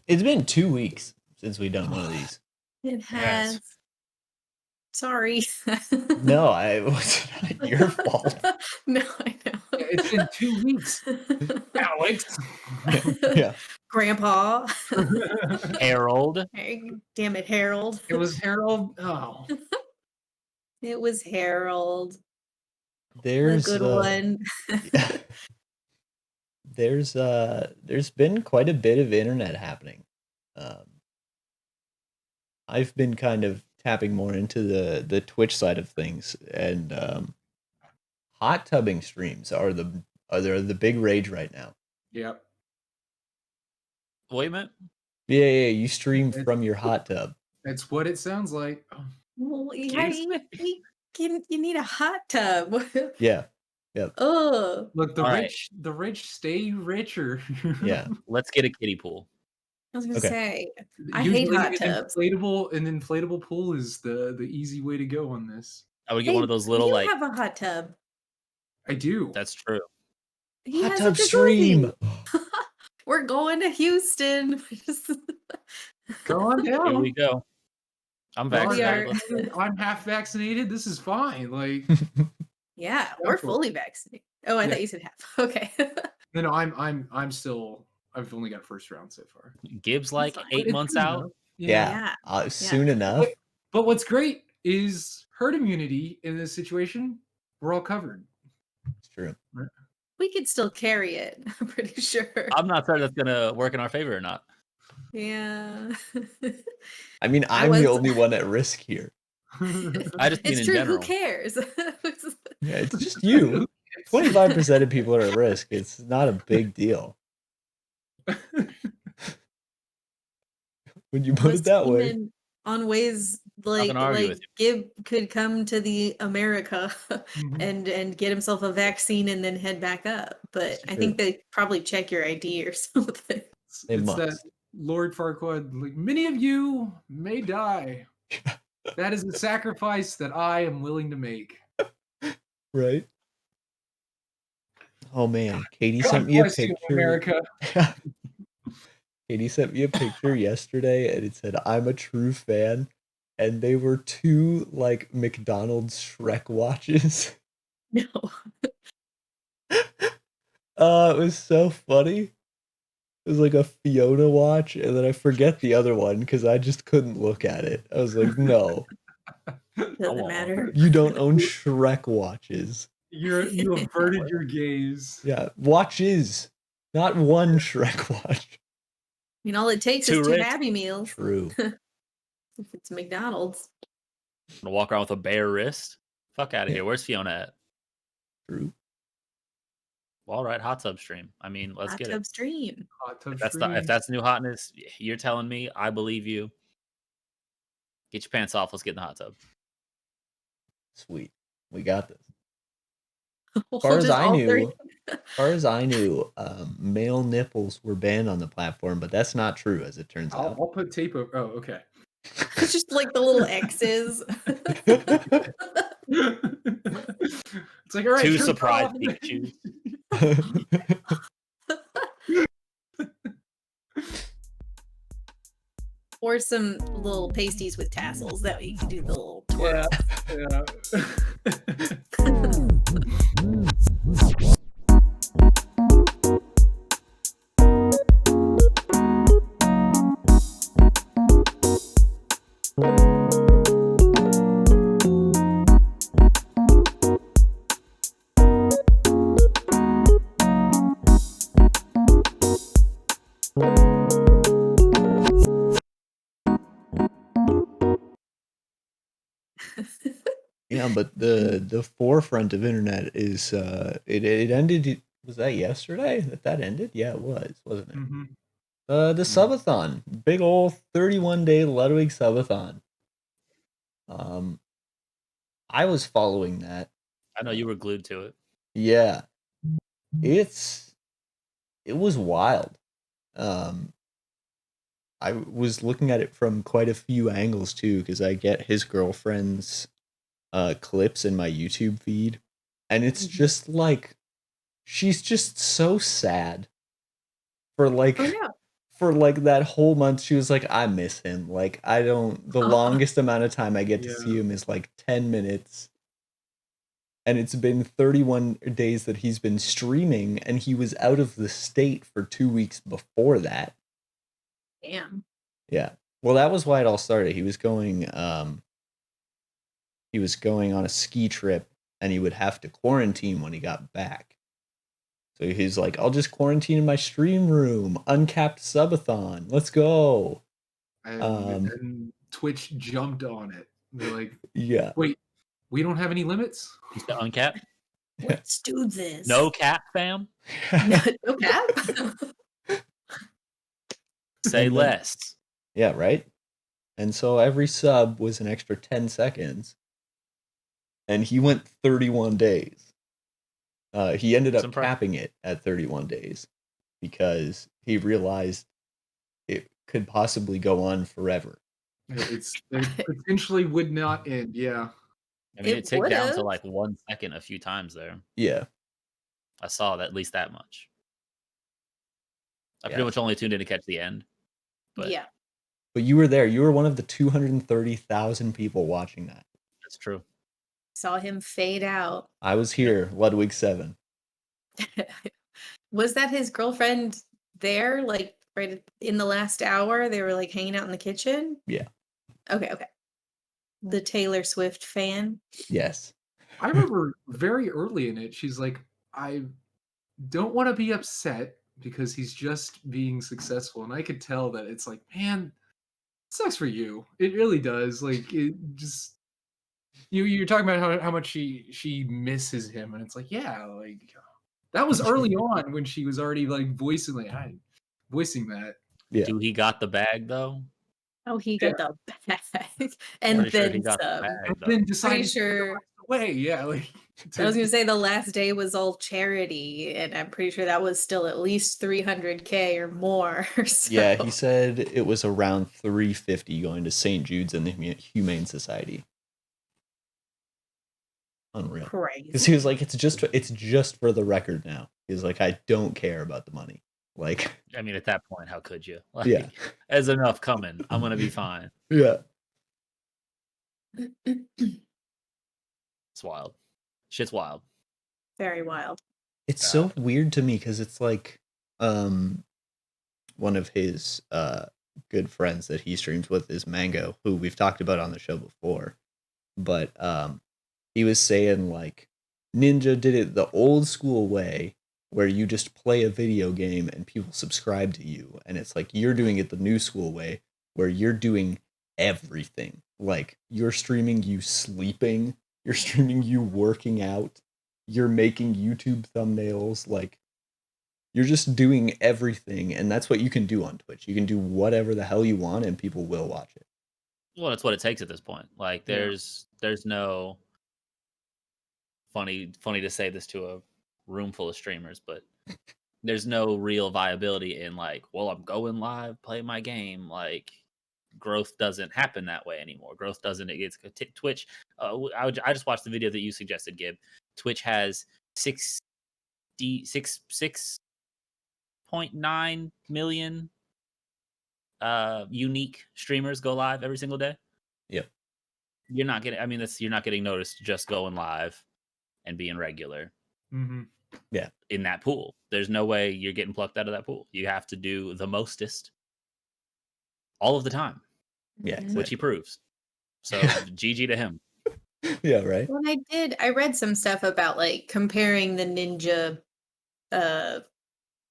It's been 2 weeks since we've done one of these. It has. Yes. Sorry. No, it was not your fault. No, I know. It's been 2 weeks, Alex. Yeah. Grandpa. Harold. Hey, damn it, Harold. It was Harold. Oh, It was Harold. There's a good one. yeah. There's been quite a bit of internet happening. I've been kind of tapping more into the Twitch side of things, and hot tubbing streams are the big rage right now. yep. Wait a minute. Yeah, you stream from your hot tub. That's what it sounds like. Well, Excuse you need a hot tub. Yeah. Yep. Oh, Look, the All rich stay richer. Yeah. Let's get a kiddie pool. I was gonna Okay. say, I hate Usually hot an tubs. inflatable pool is the easy way to go on this. I would get one of those little you have a hot tub. I do. That's true. He Hot has a tub stream. jacuzzi. We're going to Houston. Go on Here down. we go. I'm Go on vaccinated. are- Let's do it. I'm half vaccinated. This is fine. Like, Yeah, we're Careful. fully vaccinated. Oh, I Yeah. thought you said half. Okay. no, I'm still. I've only got first round so far. Gibbs like fine. 8 It's months good out. enough. Yeah. Soon enough. But what's great is herd immunity in this situation. We're all covered. It's true. We could still carry it, I'm pretty sure. I'm not certain that's gonna work in our favor or not. Yeah. I mean, I I'm the was- only one at risk here. I just mean It's in true. general. Who cares? Yeah, it's just you. 25% of people are at risk. It's not a big deal. When you put it that way. Scheming on ways gonna argue with Gibb could come to the America Mhm. and get himself a vaccine and then head back up. But I think they probably check your ID or something. They It's must. that Lord Farquaad. Like, many of you may die. That is a sacrifice that I am willing to make. Right? Oh man, Katie God sent me a bless you, picture. America. Katie sent me a picture yesterday and it said, "I'm a true fan." And they were two like McDonald's Shrek watches. No. It was so funny. It was like a Fiona watch, and then I forget the other one because I just couldn't look at it. I was like, no, Doesn't matter. you don't own Shrek watches. You averted your gaze. Yeah, watches, not one Shrek watch. I mean, all it takes Too is two rich. Happy Meals. True. If it's McDonald's. Gonna walk around with a bare wrist. Fuck out of here. Where's Fiona at? True. Well, all right, hot tub stream. I mean, let's Hot get tub it. stream. Hot tub If that's stream. the new hotness, you're telling me. I believe you. Get your pants off. Let's get in the hot tub. Sweet. We got this. We'll As far as just I all knew, three- male nipples were banned on the platform, but that's not true, as it turns out. I'll put tape over. Oh, okay. It's just like the little X's. It's like, all right. Two turn it surprise off. Pikachus. Or some little pasties with tassels. That way you can do the little twirl. Yeah. Yeah, but the forefront of internet is it ended. Was that yesterday that ended? Yeah, it was, wasn't it? Mhm. The subathon, big old 31-day Ludwig subathon. I was following that. I know you were glued to it. Yeah, it was wild. I was looking at it from quite a few angles too, because I get his girlfriend's clips in my YouTube feed, and it's just like she's just so sad for like Oh, yeah. for like that whole month, she was like, I miss him. Like, I don't, the longest amount of time I get to see him is like 10 minutes. And it's been 31 days that he's been streaming, and he was out of the state for 2 weeks before that. Damn. Yeah. Well, that was why it all started. He was going on a ski trip, and he would have to quarantine when he got back. So he's like, I'll just quarantine in my stream room. Uncapped subathon. Let's go. And Twitch jumped on it. They're like, yeah. Wait, we don't have any limits? He's the uncapped. Let's do this. No cap, fam. No cap. Say And then- less. Yeah, right? And so every sub was an extra 10 seconds. And he went 31 days. He ended up capping it at 31 days because he realized it could possibly go on forever. It potentially would not end, yeah. I mean, it ticked down to would've. like 1 second a few times there. Yeah. I saw that, at least that much. I Yeah. pretty much only tuned in to catch the end. But Yeah. But you were there. You were one of the 230,000 people watching that. that's true. Saw him fade out. I was here, Ludwig 7. Was that his girlfriend there? Like right in the last hour? They were like hanging out in the kitchen? Yeah. Okay. The Taylor Swift fan? Yes. I remember very early in it, she's like, I don't want to be upset because he's just being successful. And I could tell that it's like, man, it sucks for you. It really does. Like, it just. You're talking about how much she misses him, and it's like, yeah, like that was early on when she was already like voicing that. Yeah. Do he got the bag though? Oh, he got the bag. And Pretty sure then he got the some. bag, And though. then Pretty decided to sure. go away. Yeah, like I was gonna say the last day was all charity, and I'm pretty sure that was still at least 300K or more. So. Yeah, he said it was around 350 going to St. Jude's and the Humane Society. Unreal. Crazy. Because he was like, it's just for the record now. He was like, I don't care about the money. Like, I mean, at that point, how could you? Like, yeah. There's enough coming. I'm gonna be fine. Yeah. It's wild. Shit's wild. Very wild. It's so weird to me because it's like one of his good friends that he streams with is Mango, who we've talked about on the show before. But he was saying like Ninja did it the old school way where you just play a video game and people subscribe to you. And it's like you're doing it the new school way where you're doing everything. Like you're streaming you sleeping, you're streaming you working out, you're making YouTube thumbnails, like you're just doing everything. And that's what you can do on Twitch. You can do whatever the hell you want and people will watch it. Well, that's what it takes at this point. Like there's no funny to say this to a room full of streamers, but there's no real viability in like, well, I'm going live, play my game. Like growth doesn't happen that way anymore. Growth doesn't. It's Twitch. I just watched the video that you suggested, Gibb. Twitch has 6.9 million unique streamers go live every single day. Yep. You're not getting. I mean, you're not getting noticed just going live and being regular. Mm-hmm. Yeah. In that pool, there's no way you're getting plucked out of that pool. You have to do the mostest all of the time. Yeah, which he proves. So GG to him. Yeah, right. Well, I read some stuff about like comparing the Ninja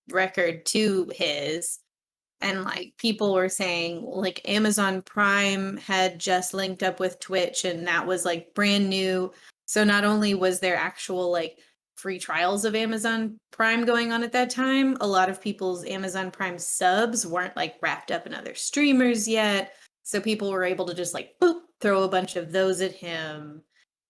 record to his, and like people were saying like Amazon Prime had just linked up with Twitch and that was like brand new. So not only was there actual like free trials of Amazon Prime going on at that time, a lot of people's Amazon Prime subs weren't like wrapped up in other streamers yet. So people were able to just like boop, throw a bunch of those at him.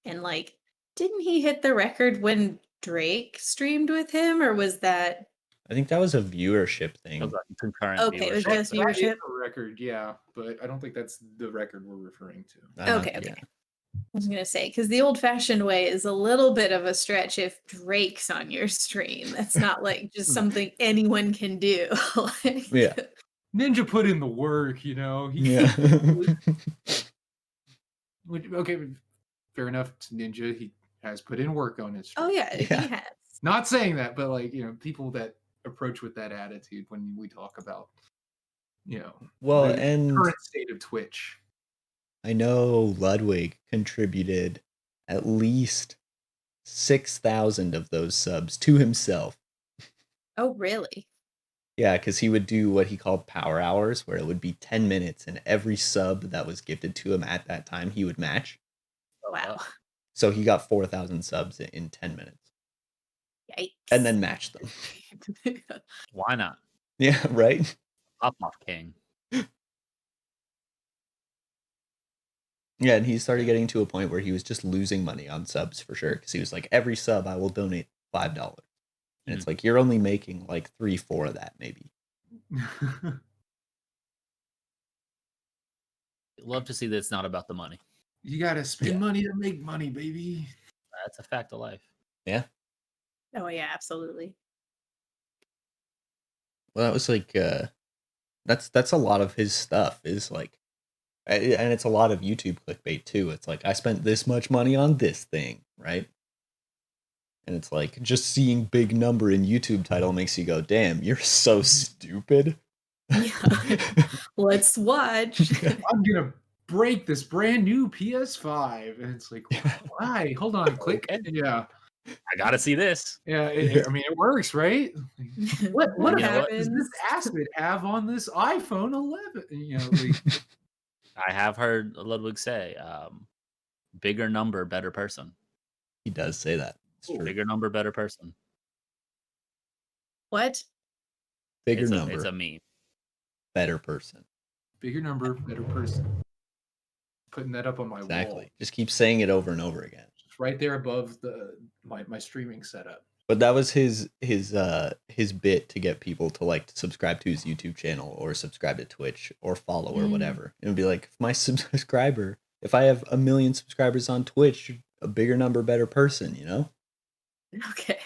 And like, didn't he hit the record when Drake streamed with him, or was that? I think that was a viewership thing. It was like concurrent Okay, it was viewership. just viewership. A record, yeah, but I don't think that's the record we're referring to. Okay. I was gonna say, because the old-fashioned way is a little bit of a stretch if Drake's on your stream. That's not like just something anyone can do. Like, Yeah. Ninja put in the work, you know. Yeah. Okay, fair enough to Ninja. He has put in work on his stream. Oh yeah, Yeah. he has. Not saying that, but like, people that approach with that attitude when we talk about, Well, the and current state of Twitch. I know Ludwig contributed at least 6,000 of those subs to himself. Oh really? Yeah, because he would do what he called power hours, where it would be 10 minutes, and every sub that was gifted to him at that time, he would match. Wow. So he got 4,000 subs in 10 minutes. Yikes. And then matched them. Why not? Yeah, right? Pop off king. Yeah, and he started getting to a point where he was just losing money on subs for sure. Because he was like, every sub I will donate $5. And it's like, you're only making like 3-4 of that, maybe. Love to see that it's not about the money. You gotta spend money to make money, baby. That's a fact of life. Yeah. Oh yeah, absolutely. Well, that was like, that's a lot of his stuff is like, and it's a lot of YouTube clickbait too. It's like, I spent this much money on this thing, right? And it's like, just seeing big number in YouTube title makes you go, damn, you're so stupid. Yeah. Let's watch. I'm gonna break this brand new PS5, and it's like, why? Hold on, click. Okay. Yeah, I gotta see this. yeah. I mean, it works, right? What What effect happens? does this acid have on this iPhone 11? I have heard Ludwig say, bigger number, better person. He does say that. It's true. Bigger number, better person. What? Bigger It's number, a meme. better person. Bigger number, better person. Putting that up on my Exactly. wall. Just keep saying it over and over again. It's right there above my streaming setup. But that was his bit to get people to like to subscribe to his YouTube channel or subscribe to Twitch or follow or whatever. It would be like, if I have 1 million subscribers on Twitch, a bigger number, better person, you know? Okay.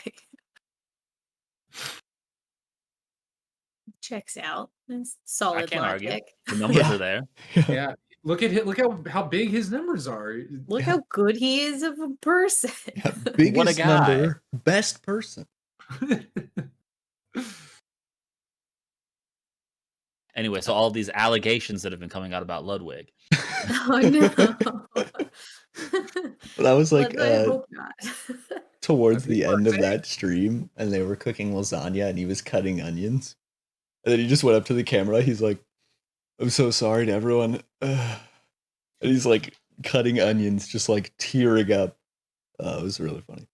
Checks out. That's I solid can't argue. logic. The numbers are there. Yeah, look at Look how big his numbers are. Look how good he is of a person. Yeah, biggest guy. number, best person. Anyway, so all these allegations that have been coming out about Ludwig. Oh no. That was like I hope not. towards the People are end of saying- that stream, and they were cooking lasagna, and he was cutting onions, and then he just went up to the camera. He's like, "I'm so sorry to everyone," and he's like cutting onions, just like tearing up. It was really funny.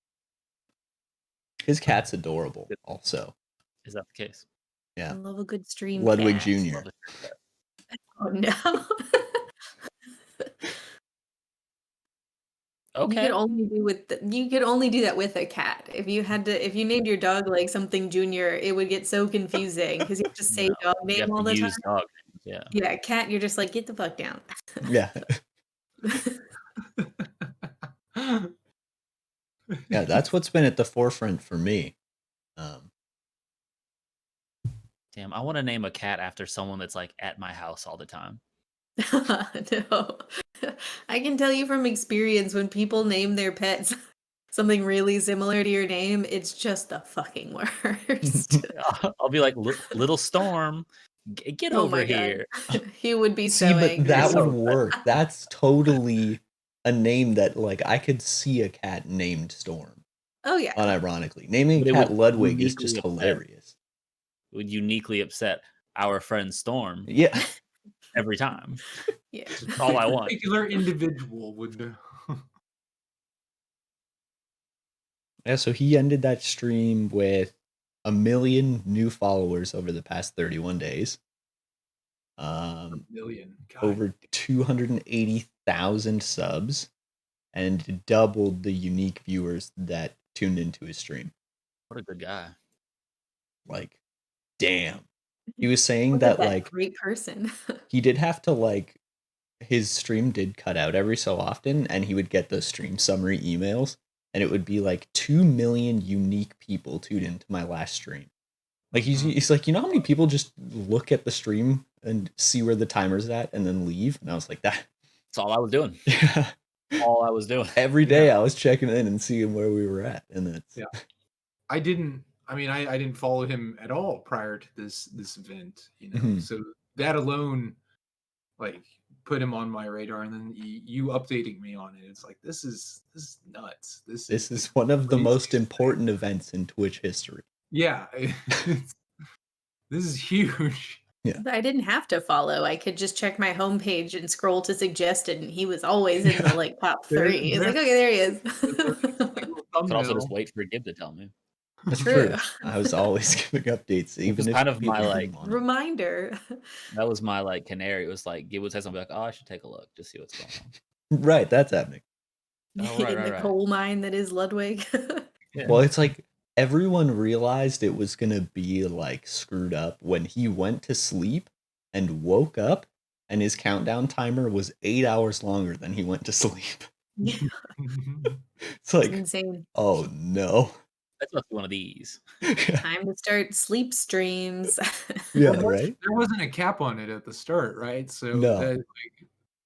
His cat's adorable, also. Is that the case? Yeah. I love a good stream. Ludwig cat. Jr. Love it. Oh no. Okay. You could only do that with a cat. If you named your dog like something junior, it would get so confusing because you have to say No, dog you name have all to the time. use dog names, yeah. Yeah, cat, you're just like, get the fuck down. Yeah. Yeah, that's what's been at the forefront for me. Damn, I want to name a cat after someone that's like at my house all the time. No. I can tell you from experience when people name their pets something really similar to your name, it's just the fucking worst. I'll be like, Little Storm, get Oh over my God. here. He would be See, so but angry. that So would work. That's totally a name that, like, I could see a cat named Storm. Oh yeah. Unironically, naming But a it cat would Ludwig is just uniquely upset. hilarious. It would uniquely upset our friend Storm Yeah. every time. Yeah. That's all I want. Particular individual would. Yeah, so he ended that stream with 1 million new followers over the past 31 days. Million. God. Over 280,000 subs, and doubled the unique viewers that tuned into his stream. What a good guy. Like, damn. He was saying Look that, at like, great person. he did have to, like, his stream did cut out every so often, and he would get the stream summary emails, and it would be like 2 million unique people tuned into my last stream. Like he's like, you know how many people just look at the stream and see where the timer's at and then leave? And I was like, That's all I was doing. yeah. All I was doing. Every day I was checking in and seeing where we were at. And that's I didn't follow him at all prior to this event, you know. So that alone like put him on my radar, and then you updating me on it. It's like this is nuts. This is one of the most important events in Twitch history. Yeah. This is huge. Yeah. I didn't have to follow. I could just check my homepage and scroll to suggested, and he was always in the like top 3. It's like, okay, there he is. I could also just wait for Gibb to tell me. That's true. I was always giving updates, even if kind of my like reminder. That was my like canary. It was like Gibb would say something like, "Oh, I should take a look to see what's going on." Right, that's happening. Oh, right, in the coal mine that is Ludwig. Yeah. Well, it's like everyone realized it was gonna be like screwed up when he went to sleep and woke up, and his countdown timer was 8 hours longer than he went to sleep. It's like, insane. Oh no. That's must be one of these. Time to start sleep streams. Yeah, right. There wasn't a cap on it at the start, right? So no. Like,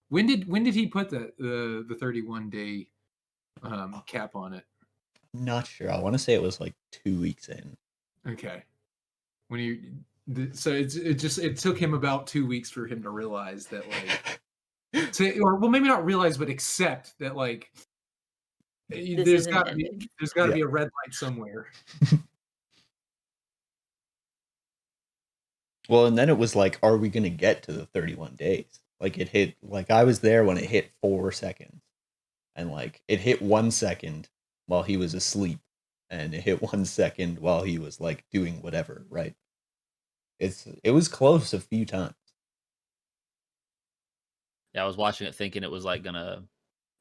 when did he put the 31-day cap on it? I'm not sure. I want to say it was like 2 weeks in. Okay. When so it took him about 2 weeks for him to realize that like or maybe not realize, but accept that like there's got to be a red light somewhere. Well, and then it was like, are we going to get to the 31 days? Like it hit, like I was there when it hit 4 seconds, and like it hit 1 second while he was asleep, and it hit 1 second while he was like doing whatever, right? It was close a few times. Yeah, I was watching it thinking it was like gonna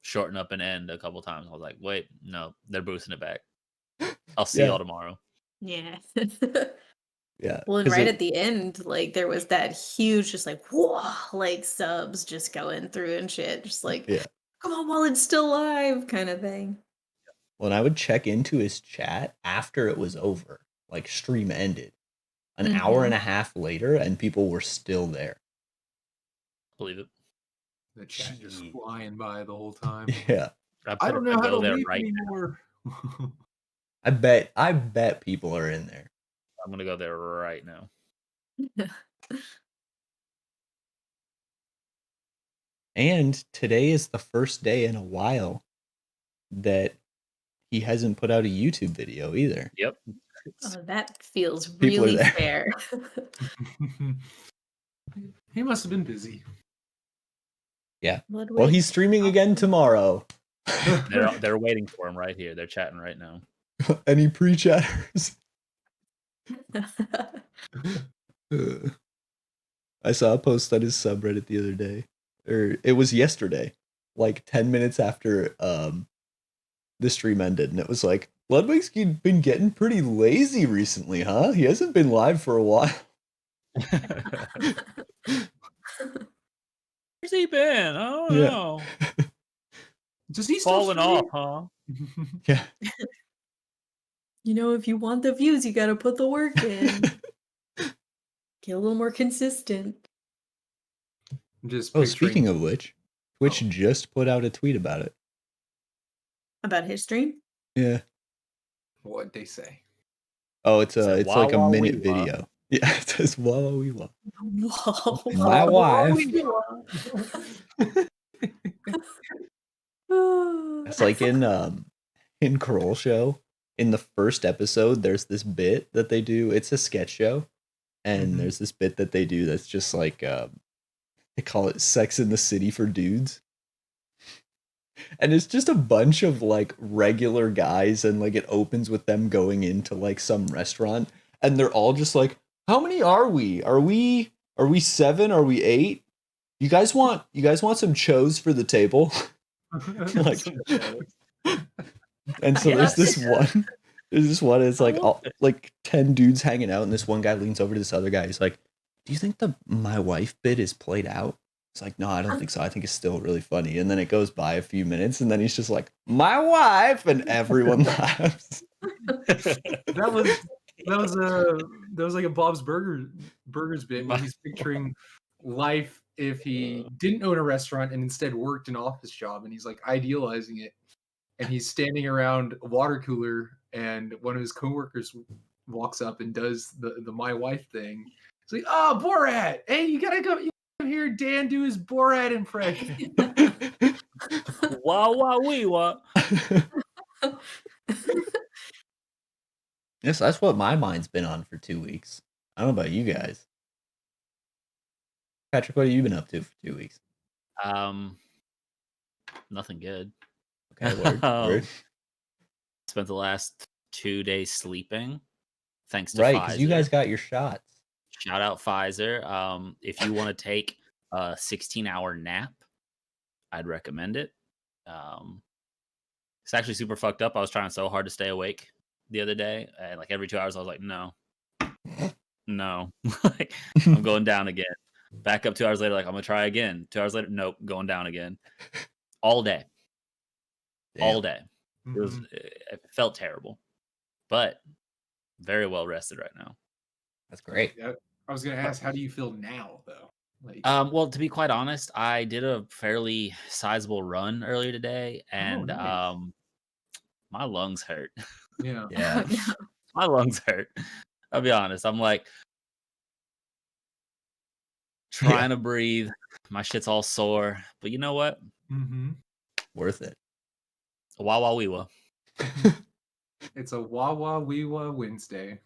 shorten up and end a couple times. I was like, wait, no, they're boosting it back. I'll see y'all tomorrow. Yeah. Yeah. Well, and right at the end, like there was that huge, just like whoa, like subs just going through and shit, just like come on while it's still live, kind of thing. When I would check into his chat after it was over, like stream ended, an hour and a half later, and people were still there. Believe it. The chat just flying by the whole time. Yeah. I don't know how to leave anymore. I bet people are in there. I'm gonna go there right now. And today is the first day in a while that he hasn't put out a YouTube video either. Yep. Oh, that feels really fair. He must have been busy. Yeah. Well, he's streaming again tomorrow. They're waiting for him right here. They're chatting right now. Any pre-chatters? I saw a post on his subreddit the other day, or it was yesterday, like 10 minutes after the stream ended, and it was like, Ludwig's been getting pretty lazy recently, huh? He hasn't been live for a while. Where's he been? I don't know. Does he falling off, huh? Yeah. You know, if you want the views, you got to put the work in. Get a little more consistent. Speaking of which, Twitch just put out a tweet about it. About his stream? Yeah. What'd they say? Oh, it's like a minute video. Yeah, it says wah wee wah. My wife. It's like in Kroll Show, in the first episode, there's this bit that they do. It's a sketch show, and there's this bit that they do that's just like they call it Sex in the City for dudes. And it's just a bunch of like regular guys, and like it opens with them going into like some restaurant, and they're all just like, how many are we? Are we 7? Are we 8? You guys want some chos for the table? Like, and so there's this one. It's like all, like 10 dudes hanging out, and this one guy leans over to this other guy. He's like, "Do you think the my wife bit is played out?" It's like, "No, I don't think so. I think it's still really funny." And then it goes by a few minutes, and then he's just like, "My wife," and everyone laughs. That that was like a Burgers bit where he's picturing life if he didn't own a restaurant and instead worked an office job, and he's like idealizing it, and he's standing around a water cooler, and one of his coworkers walks up and does the my wife thing. It's like, oh, Borat! Hey, you gotta come here, Dan, do his Borat impression. Wah wah wee wah. Yes, that's what my mind's been on for 2 weeks. I don't know about you guys. Patrick, what have you been up to for 2 weeks? Nothing good. Okay, word. Spent the last 2 days sleeping, thanks to Right, Pfizer. because you guys got your shots. Shout out Pfizer. If you want to take a 16-hour nap, I'd recommend it. It's actually super fucked up. I was trying so hard to stay awake the other day, and like every 2 hours, I was like, no, like, I'm going down again. Back up 2 hours later, like I'm gonna try again. 2 hours later, nope, going down again. All day, all day. It felt terrible, but very well rested right now. That's great. I was gonna ask, how do you feel now, though? Like, well, to be quite honest, I did a fairly sizable run earlier today, and nice. my lungs hurt. Yeah. Yeah. My lungs hurt. I'll be honest. I'm like trying to breathe. My shit's all sore, but you know what? Worth it. Wah wah wee wah. It's a wah wah wee wah Wednesday.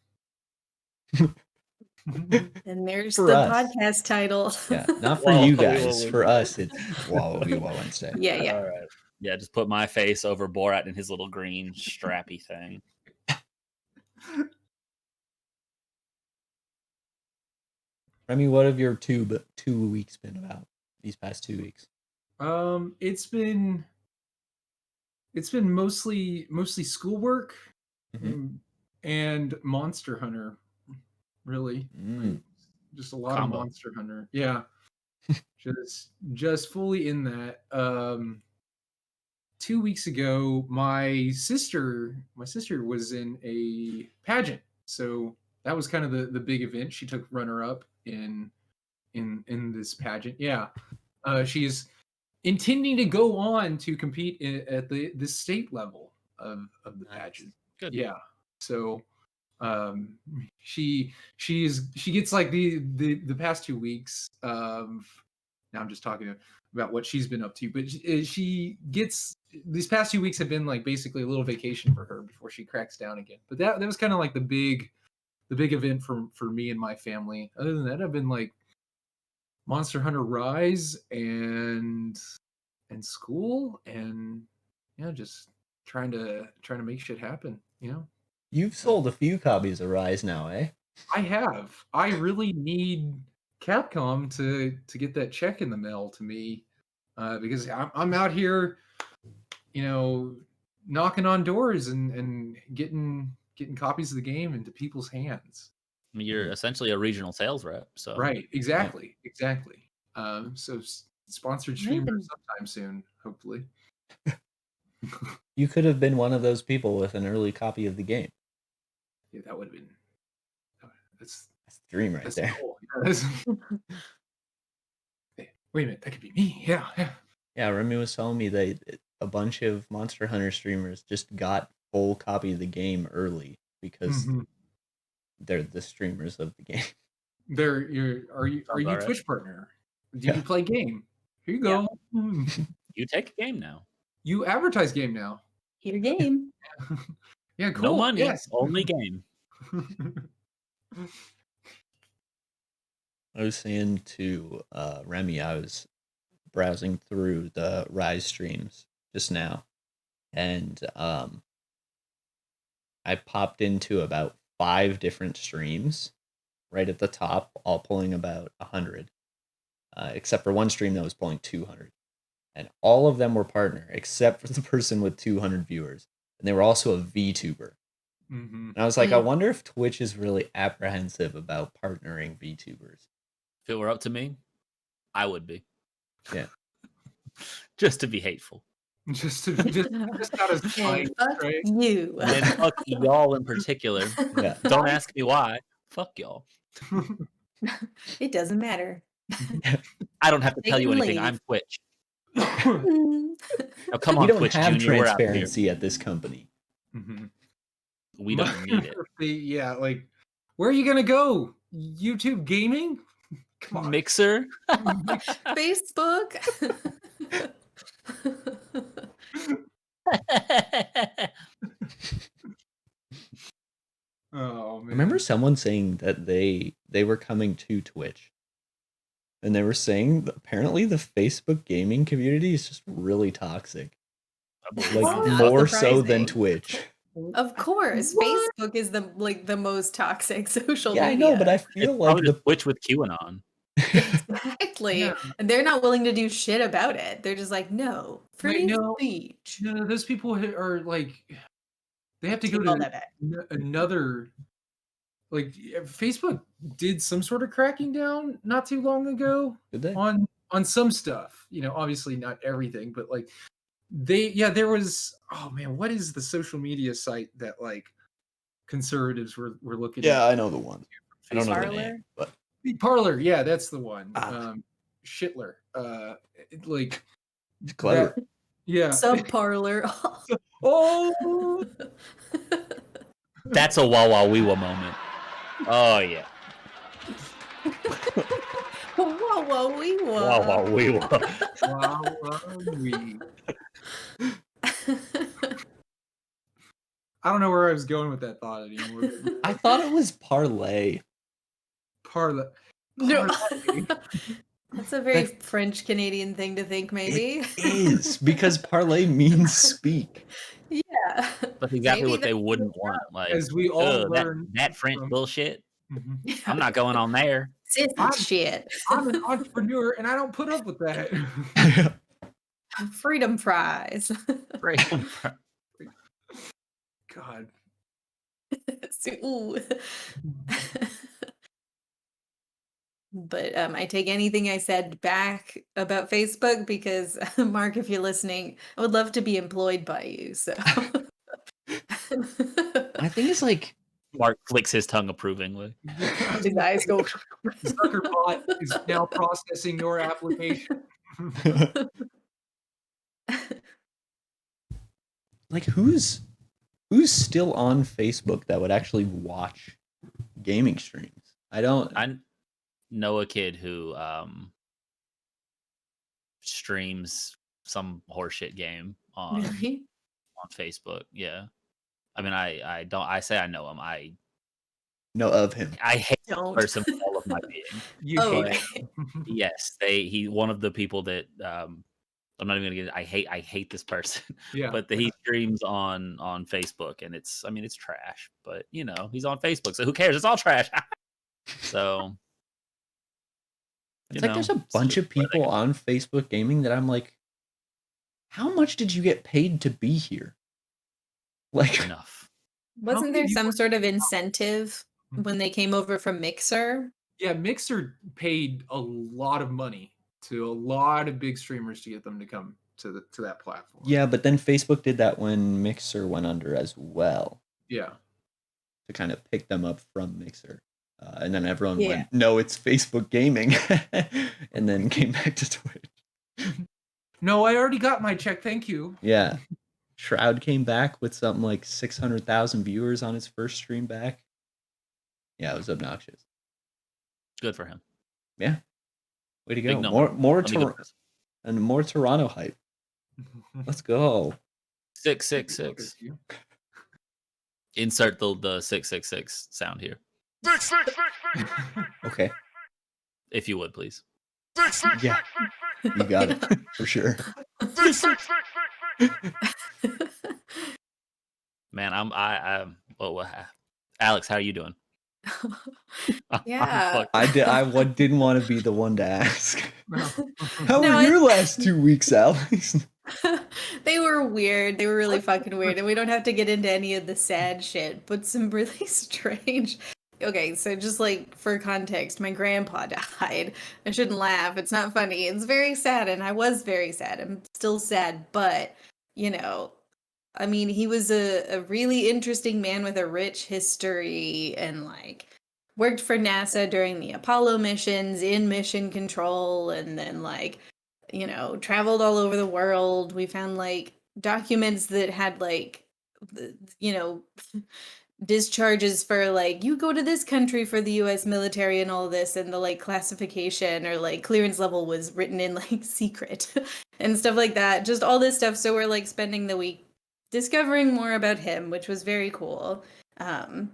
And there's For the us. podcast title. Yeah, not for Wah you wah wee wah guys. For Wednesday. us, it's Wah Wee Wah Wednesday. Yeah. All right. Yeah, just put my face over Borat and his little green strappy thing. Remy, what have your 2 weeks been about these past 2 weeks? It's been mostly schoolwork Mhm. and Monster Hunter, really. Like, just a lot Combo. of Monster Hunter. Yeah. just fully in that. 2 weeks ago, my sister was in a pageant. So that was kind of the big event. She took runner up in this pageant. Yeah. She's intending to go on to compete at the state level of the pageant. Good. Yeah. So she gets like the past 2 weeks of, now I'm just talking about what she's been up to, but she gets, these past 2 weeks have been like basically a little vacation for her before she cracks down again. But that was kind of like the big event for me and my family. Other than that, I've been like Monster Hunter Rise and school, and yeah, just trying to make shit happen, you know. You've sold a few copies of Rise now, eh? I have. I really need Capcom to get that check in the mail to me, because I'm out here, you know, knocking on doors and getting copies of the game into people's hands. I mean, you're essentially a regional sales rep, so Right, exactly. So sponsored streamer Amazing. sometime soon, hopefully. You could have been one of those people with an early copy of the game. Yeah, that would have been. That's That's the dream right that's there. cool. Yeah, Hey, wait a minute, that could be me. Yeah. Yeah, Remy was telling me that a bunch of Monster Hunter streamers just got full copy of the game early because they're the streamers of the game. Are you alright. Twitch partner? Do you play game? Here you go. you take a game now. You advertise game now. Your game. Yeah, cool. No money, Yes. only game. I was saying to Remy, I was browsing through the Rise streams just now, and I popped into about 5 different streams right at the top, all pulling about 100, except for one stream that was pulling 200. And all of them were partner, except for the person with 200 viewers. And they were also a VTuber. And I was like, I wonder if Twitch is really apprehensive about partnering VTubers. If it were up to me, I would be. Yeah. Just to be hateful. just out of And spite, fuck right? you. And fuck y'all in particular. Yeah. Don't ask me why. Fuck y'all. It doesn't matter. I don't have to They tell you can anything. leave. I'm Twitch. Mm. Now come We on, don't Twitch have Junior. We're out here. transparency at this company. Mhm. We don't need it. Yeah, like, where are you gonna go? YouTube gaming? Come on. Mixer. Facebook. Oh man. I remember someone saying that they were coming to Twitch. And they were saying that apparently the Facebook gaming community is just really toxic. Like Not more so than surprising. Twitch. Of course, What? Facebook is the most toxic social Yeah, I media. know, but I feel It's like probably just Twitch with QAnon. Exactly. Yeah. And they're not willing to do shit about it. They're just like, no, free no. speech. No, those people are like, they have to go Take all to that back. another. Like, Facebook did some sort of cracking down not too long ago Did they? on some stuff. Obviously not everything, but like there was. Oh man, what is the social media site that like conservatives were looking Yeah, at? I know the one. I don't know the Parler? name, but Parlor, yeah, that's the one. Ah. Shitler. Like it's clever. that- yeah. Sub parlor. Oh, That's a Wawa Weewa moment. Oh yeah. Whoa, whoa, wee, Wawa whoa. Weewa. I don't know where I was going with that thought anymore. I thought it was parlay. Parlor. No. Parlay. That's a very French Canadian thing to think, maybe. It is because parlay means speak. Yeah. That's exactly Maybe what they that's wouldn't want. Like, As we all ugh, learn that French from- bullshit. Mhm. I'm not going on there. Sissy shit. I'm an entrepreneur and I don't put up with that. Freedom fries. God. Ooh. But I take anything I said back about Facebook because, Mark, if you're listening, I would love to be employed by you. So I think it's like Mark flicks his tongue approvingly. his eyes go. Zuckerbot is now processing your application. like who's still on Facebook that would actually watch gaming streams? I know a kid who streams some horseshit game on Really? Facebook. Yeah. I mean, I don't. I say I know him. I know of him. hate the Don't. person with all of my being. You Oh, hate okay. Yes, he one of the people that I'm not even gonna get. I hate this person. Yeah. But he streams on Facebook, and it's trash. But he's on Facebook, so who cares? It's all trash. So It's like there's a bunch of people on Facebook gaming that I'm like, how much did you get paid to be here? Like enough. Wasn't many there some viewers- sort of incentive when they came over from Mixer? Yeah, Mixer paid a lot of money to a lot of big streamers to get them to come to that platform. yeah, but then Facebook did that when Mixer went under as well Yeah. to kind of pick them up from Mixer. And then everyone Yeah. went, no, it's Facebook gaming. And then came back to Twitch. No, I already got my check. Thank you. Yeah. Shroud came back with something like 600,000 viewers on his first stream back. Yeah, it was obnoxious. Good for him. Yeah. Way to Big go. number. More Let me go first. and more Toronto hype. Let's go. 666. Insert the 666 sound here, Okay. if you would, please. Yeah. You got it for sure. Man, Alex, how are you doing? Yeah. I didn't want to be the one to ask. How No, were your last 2 weeks, Alex? They were weird. They were really fucking weird. And we don't have to get into any of the sad shit, but some really strange. Okay, so just like for context, my grandpa died. I shouldn't laugh. It's not funny. It's very sad, and I was very sad. I'm still sad, but you know, I mean, he was a really interesting man with a rich history and like worked for NASA during the Apollo missions in mission control and then like, traveled all over the world. We found like documents that had like, you know, discharges for like you go to this country for the US military and all this, and the like classification or like clearance level was written in like secret and stuff like that, just all this stuff. So we're like spending the week discovering more about him, which was very cool, and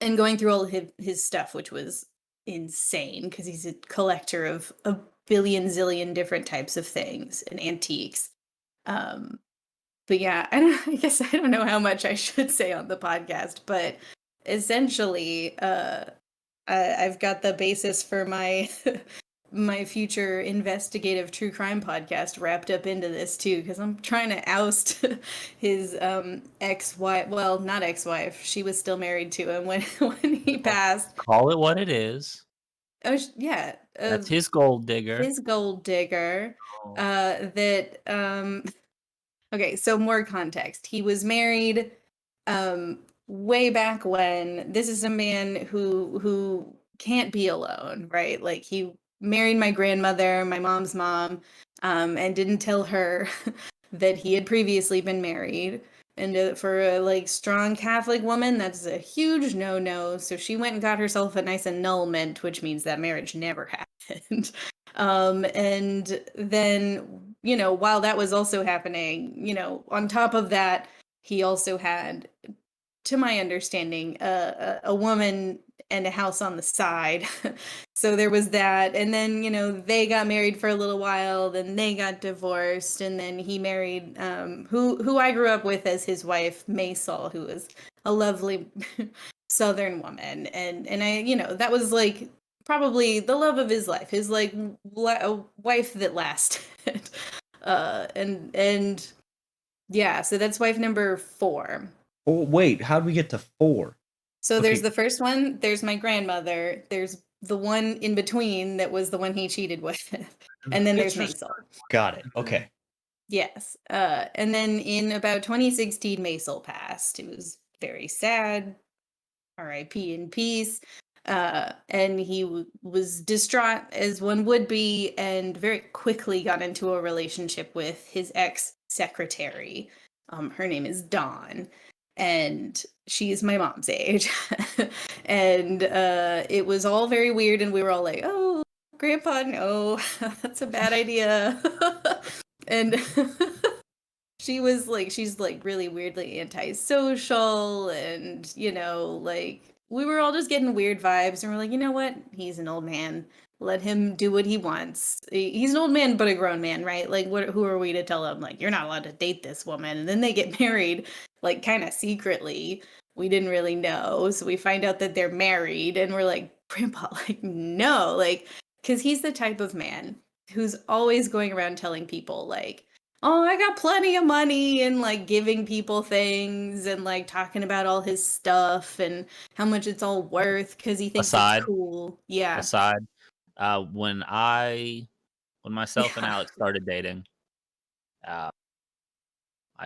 going through all of his stuff, which was insane because he's a collector of a billion zillion different types of things and antiques. But yeah, I guess I don't know how much I should say on the podcast, but essentially, I've got the basis for my my future investigative true crime podcast wrapped up into this too, because I'm trying to oust his ex-wife. Well, not ex-wife; she was still married to him when when he passed. Call it what it is. Oh yeah, That's his gold digger. his gold digger. Oh. That Okay, so more context. He was married way back when. This is a man who can't be alone, right? Like he married my grandmother, my mom's mom, and didn't tell her that he had previously been married. And for a like strong Catholic woman, that's a huge no-no. So she went and got herself a nice annulment, which means that marriage never happened. And then, while that was also happening, on top of that, he also had, to my understanding, a woman and a house on the side. So there was that. And then, they got married for a little while, then they got divorced, and then he married who I grew up with as his wife, Maysol, who was a lovely Southern woman. And I, that was like probably the love of his life, his like a wife that lasted. And yeah, so that's wife number 4. Oh, wait, how do we get to 4? So Okay. there's the first one, there's my grandmother, there's the one in between that was the one he cheated with, and then there's Maysol. Got it. Okay. Yes. And then in about 2016, Maysol passed. It was very sad. R.I.P. in peace. And he was distraught, as one would be, and very quickly got into a relationship with his ex-secretary. Her name is Dawn, and she's my mom's age. And it was all very weird, and we were all like, oh, Grandpa, no, that's a bad idea. And she's like really weirdly antisocial, and like we were all just getting weird vibes, and we're like, you know what, he's an old man, let him do what he wants. He's an old man but a grown man, right? Like who are we to tell him like you're not allowed to date this woman? And then they get married like kind of secretly. We didn't really know, so we find out that they're married, and we're like, Grandpa, like no, like, because he's the type of man who's always going around telling people like, oh, I got plenty of money, and like giving people things and like talking about all his stuff and how much it's all worth because he thinks it's cool. Yeah. Aside, when myself and Alex started dating, I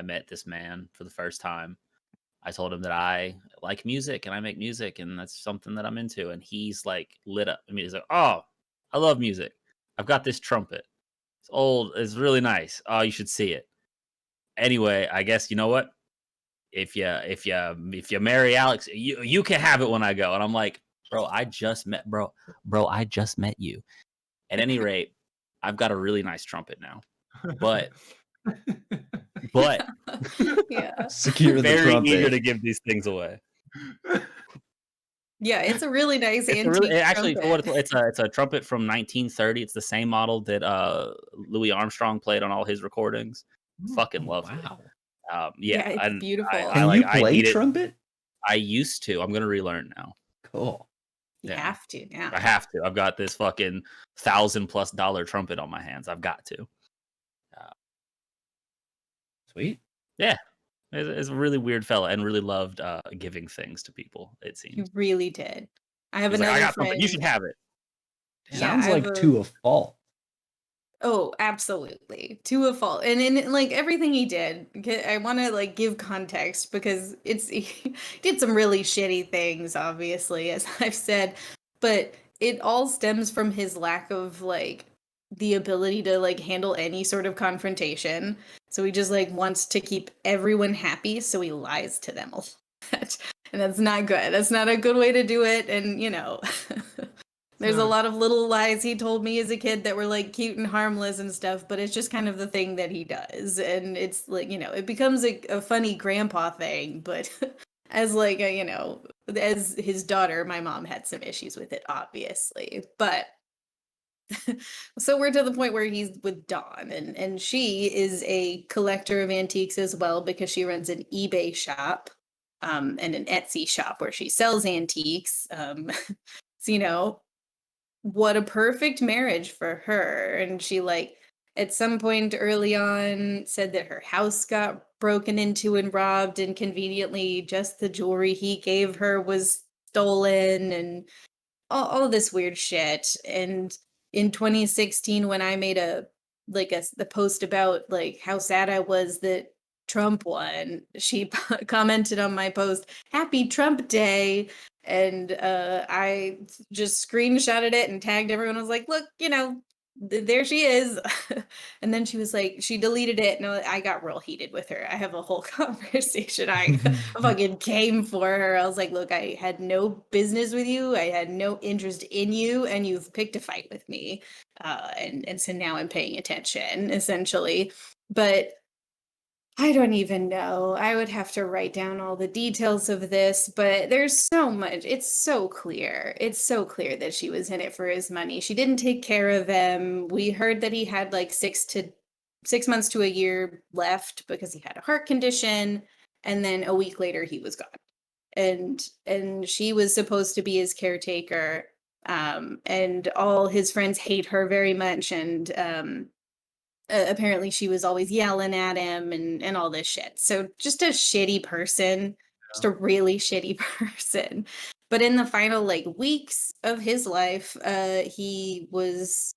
met this man for the first time. I told him that I like music and I make music and that's something that I'm into. And he's like lit up. I mean, he's like, oh, I love music. I've got this trumpet. It's old. It's really nice. Oh, you should see it. Anyway, I guess you know what? If you marry Alex, you can have it when I go. And I'm like, bro, I just met you. At any rate, I've got a really nice trumpet now. But yeah, secure the very trumpet. eager to give these things away. Yeah, it's a really nice It's antique actually, for what trumpet. it's a trumpet from 1930. It's the same model that Louis Armstrong played on all his recordings. Fucking lovely. Wow. Yeah, it's and beautiful. Can you play trumpet? I used to. I'm gonna relearn now. Cool. You Yeah. have to now. I have to. I've got this fucking $1,000+ trumpet on my hands. I've got to. Sweet. Yeah. It's a really weird fella and really loved giving things to people, it You seems. really did. I have He's like, another I got friend. something. You should have it. Yeah, Sounds I have like to a fault. Oh, absolutely. To a fault. And in like everything he did, I want to like give context because it's he did some really shitty things obviously as I've said, but it all stems from his lack of like the ability to like handle any sort of confrontation. So he just like wants to keep everyone happy, so he lies to them a lot. And that's not good. That's not a good way to do it, and there's a not. lot of little lies he told me as a kid that were like cute and harmless and stuff, but it's just kind of the thing that he does. And it's like, it becomes a funny grandpa thing, but as like as his daughter, my mom had some issues with it, obviously. But so we're to the point where he's with Dawn, and she is a collector of antiques as well because she runs an eBay shop and an Etsy shop where she sells antiques. So, what a perfect marriage for her. And she like at some point early on said that her house got broken into and robbed, and conveniently just the jewelry he gave her was stolen, and all of this weird shit. And in 2016, when I made the post about like how sad I was that Trump won, she commented on my post, "Happy Trump Day." And I just screenshotted it and tagged everyone. I was like, "Look, there she is." And then she was like, she deleted it. No, I got real heated with her. I have a whole conversation. I fucking came for her. I was like, "Look, I had no business with you. I had no interest in you, and you've picked a fight with me." And so now I'm paying attention, essentially. But I don't even know. I would have to write down all the details of this, but there's so much. It's so clear. It's so clear that she was in it for his money. She didn't take care of him. We heard that he had like 6 months to a year left because he had a heart condition, and then a week later he was gone. And she was supposed to be his caretaker. And all his friends hate her very much, and apparently she was always yelling at him and all this shit. So just a shitty person, just a really shitty person. But in the final like weeks of his life, he was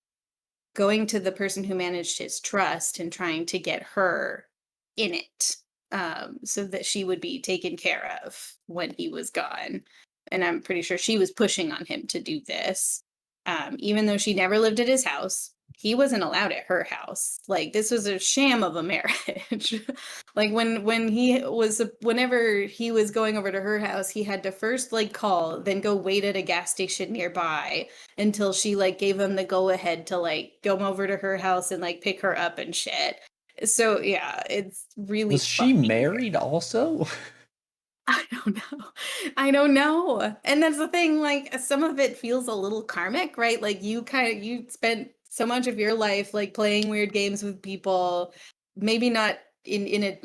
going to the person who managed his trust and trying to get her in it, so that she would be taken care of when he was gone. And I'm pretty sure she was pushing on him to do this, even though she never lived at his house. He wasn't allowed at her house. Like this was a sham of a marriage. Like whenever he was going over to her house, he had to first like call, then go wait at a gas station nearby until she like gave him the go ahead to like go over to her house and like pick her up and shit. So yeah, it's really Was she fucking married also? I don't know. I don't know. And that's the thing, like some of it feels a little karmic, right? Like you spent so much of your life like playing weird games with people, maybe not in a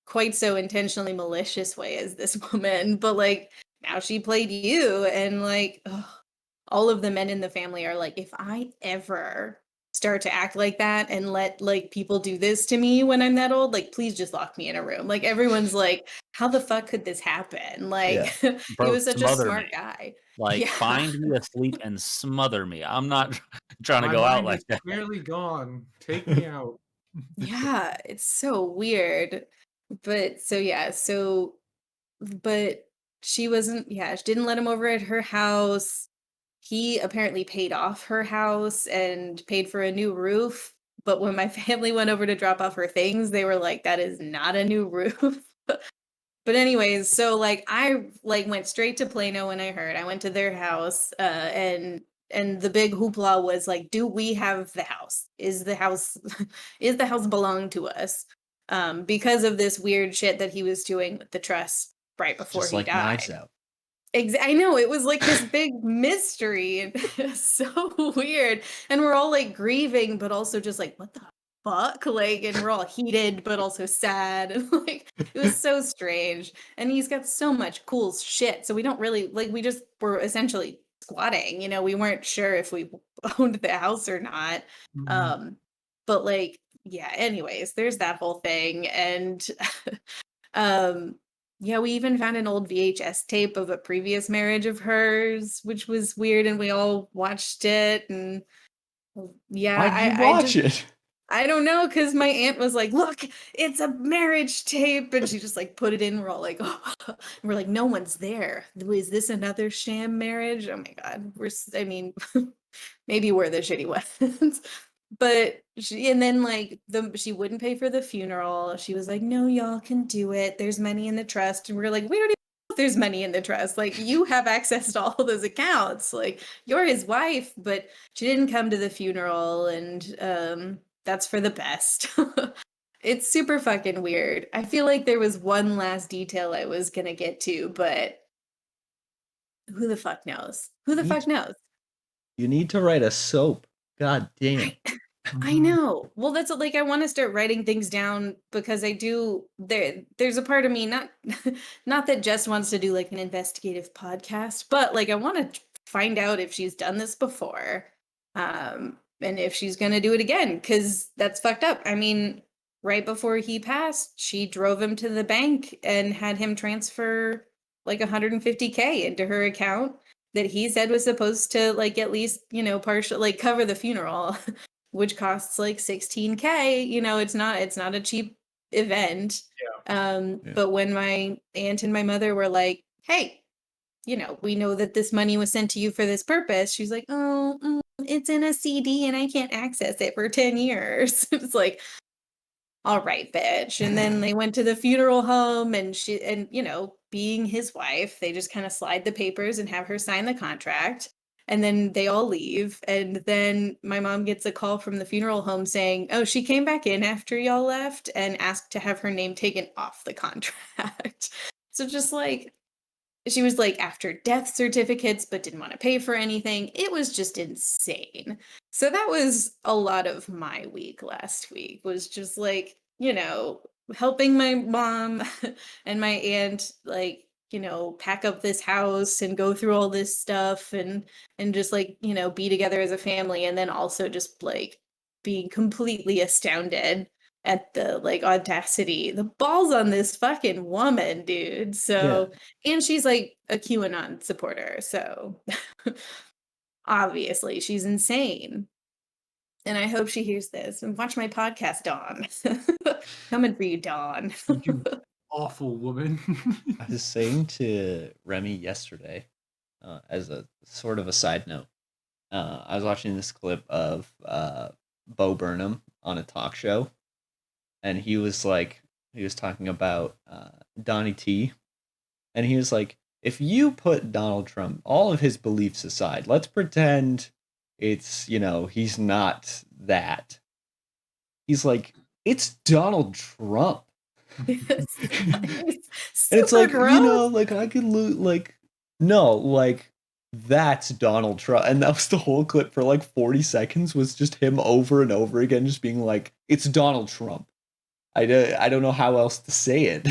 quite so intentionally malicious way as this woman, but like now she played you, and like ugh, all of the men in the family are like, if I ever start to act like that and let like people do this to me when I'm that old, like please just lock me in a room. Like everyone's like, how the fuck could this happen? Like Yeah. he Bro, was such a smother me. smart guy. Like, Yeah. find me asleep and smother me. I'm not trying to My go out mind like is that. clearly gone. Take me out. Yeah, it's so weird. But so yeah, but she wasn't, yeah, she didn't let him over at her house. He apparently paid off her house and paid for a new roof. But when my family went over to drop off her things, they were like, that is not a new roof. But anyways, so like I like went straight to Plano when I heard. I went to their house, and the big hoopla was like, do we have the house? Is the house is the house belong to us? Because of this weird shit that he was doing with the trust right before Just he like Knives died. Out. I know, it was like this big mystery, and it's so weird. And we're all like grieving, but also just like, what the fuck? Like, and we're all heated, but also sad. And like, it was so strange. And he's got so much cool shit. So we don't really like, we just were essentially squatting. We weren't sure if we owned the house or not. Mhm. Um, but like, yeah, anyways, there's that whole thing. And um, yeah, we even found an old VHS tape of a previous marriage of hers, which was weird, and we all watched it, and Yeah, Why'd you I watch just it? I don't know, because my aunt was like, "Look, it's a marriage tape," and she just like put it in. We're all like, "Oh," and we're like, "No one's there. Is this another sham marriage?" Oh my god, I mean, maybe we're the shitty ones. But and then like she wouldn't pay for the funeral. She was like, "No, y'all can do it. There's money in the trust," and we're like, "We don't even know if there's money in the trust. Like, you have access to all those accounts. Like, you're his wife." But she didn't come to the funeral, and that's for the best. It's super fucking weird. I feel like there was one last detail I was gonna get to, but who the fuck knows? Who You the need fuck to, knows? you need to write a soap. God damn. I know. Well, that's like I want to start writing things down because I do there's a part of me not not that Jess wants to do like an investigative podcast, but like I want to find out if she's done this before. And if she's going to do it again cuz that's fucked up. I mean, right before he passed, she drove him to the bank and had him transfer like 150K into her account that he said was supposed to like at least, partial like cover the funeral. Which costs like 16K. It's not a cheap event. Yeah. But when my aunt and my mother were like, "Hey, we know that this money was sent to you for this purpose," she's like, "Oh, it's in a CD and I can't access it for 10 years." It's like, all right, bitch. And then they went to the funeral home and being his wife, they just kind of slide the papers and have her sign the contract. And then they all leave. And then my mom gets a call from the funeral home saying, "Oh, she came back in after y'all left and asked to have her name taken off the contract." So just like she was like after death certificates but didn't want to pay for anything. It was just insane. So that was a lot of my week last week, was just like, helping my mom and my aunt like, pack up this house and go through all this stuff and just like, be together as a family, and then also just like being completely astounded at the like audacity, the balls on this fucking woman, dude. Yeah. So, and she's like a QAnon supporter, so obviously she's insane. And I hope she hears this and watch my podcast, Dawn. Coming for you, Dawn. You awful woman. I was saying to Remy yesterday, as a sort of a side note, I was watching this clip of Bo Burnham on a talk show, and he was talking about Donnie T, and he was like, if you put Donald Trump, all of his beliefs aside, let's pretend it's, he's not that. He's like, it's Donald Trump. It's And it's super like, gross. like I could lose, like, no, like, that's Donald Trump. And that was the whole clip for like 40 seconds, was just him over and over again, just being like, it's Donald Trump. I don't know how else to say it.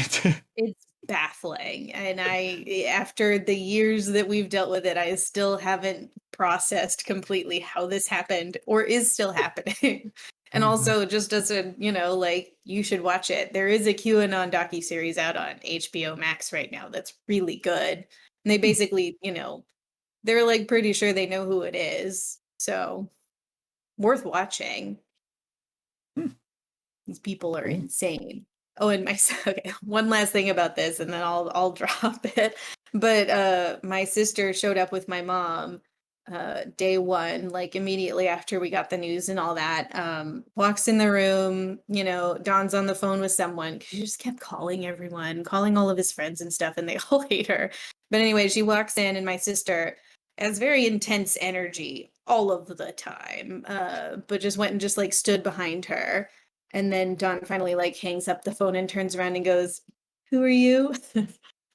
It's baffling. And after the years that we've dealt with it, I still haven't processed completely how this happened or is still happening. And also, just as a, like, you should watch it. There is a QAnon docuseries out on HBO Max right now that's really good. And they basically, they're like pretty sure they know who it is. So worth watching. These people are Cool. insane. Oh, and my okay, one last thing about this, and then I'll drop it. But my sister showed up with my mom day one, like immediately after we got the news and all that. Walks in the room, Don's on the phone with someone, because she just kept calling everyone, calling all of his friends and stuff, and they all hate her. But anyway, she walks in, and my sister has very intense energy all of the time. But just went and just like stood behind her. And then Don finally like hangs up the phone and turns around and goes, "Who are you?"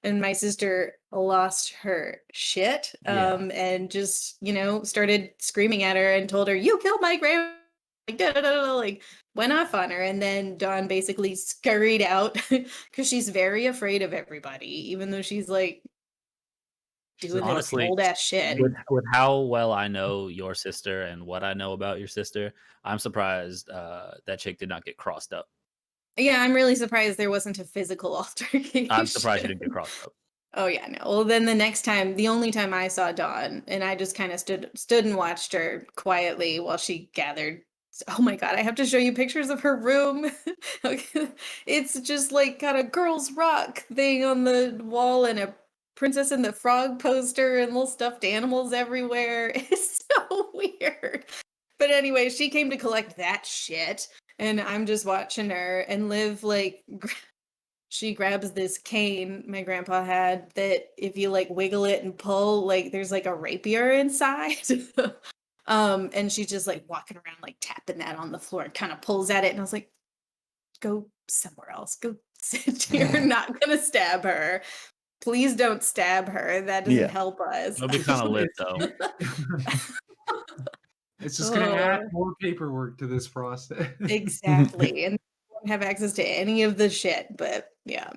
And my sister lost her shit, Yeah. and just, started screaming at her and told her, "You killed my grandma," like, da, da, da, da, like went off on her. And then Dawn basically scurried out because she's very afraid of everybody, even though she's like doing this Honestly, old ass shit. with how well I know your sister and what I know about your sister, I'm surprised that chick did not get crossed up. Yeah, I'm really surprised there wasn't a physical altercation. I'm surprised she didn't get crossed up. Oh yeah, no. Well, then the next time, the only time I saw Dawn, and I just kind of stood and watched her quietly while she gathered. Oh my god, I have to show you pictures of her room. Okay. It's just like got a girls rock thing on the wall and a Princess and the Frog poster and little stuffed animals everywhere. It's so weird. But anyway, she came to collect that shit, and I'm just watching her and Liv like she grabs this cane my grandpa had that if you like wiggle it and pull, like there's like a rapier inside. And she's just like walking around like tapping that on the floor and kind of pulls at it. And I was like, go somewhere else. Go sit. You're not gonna stab her. Please don't stab her. That doesn't Yeah. help us. Nobody kind of lived though. It's just going to add Oh, more paperwork to this process. exactly. And I don't have access to any of the shit, but yeah.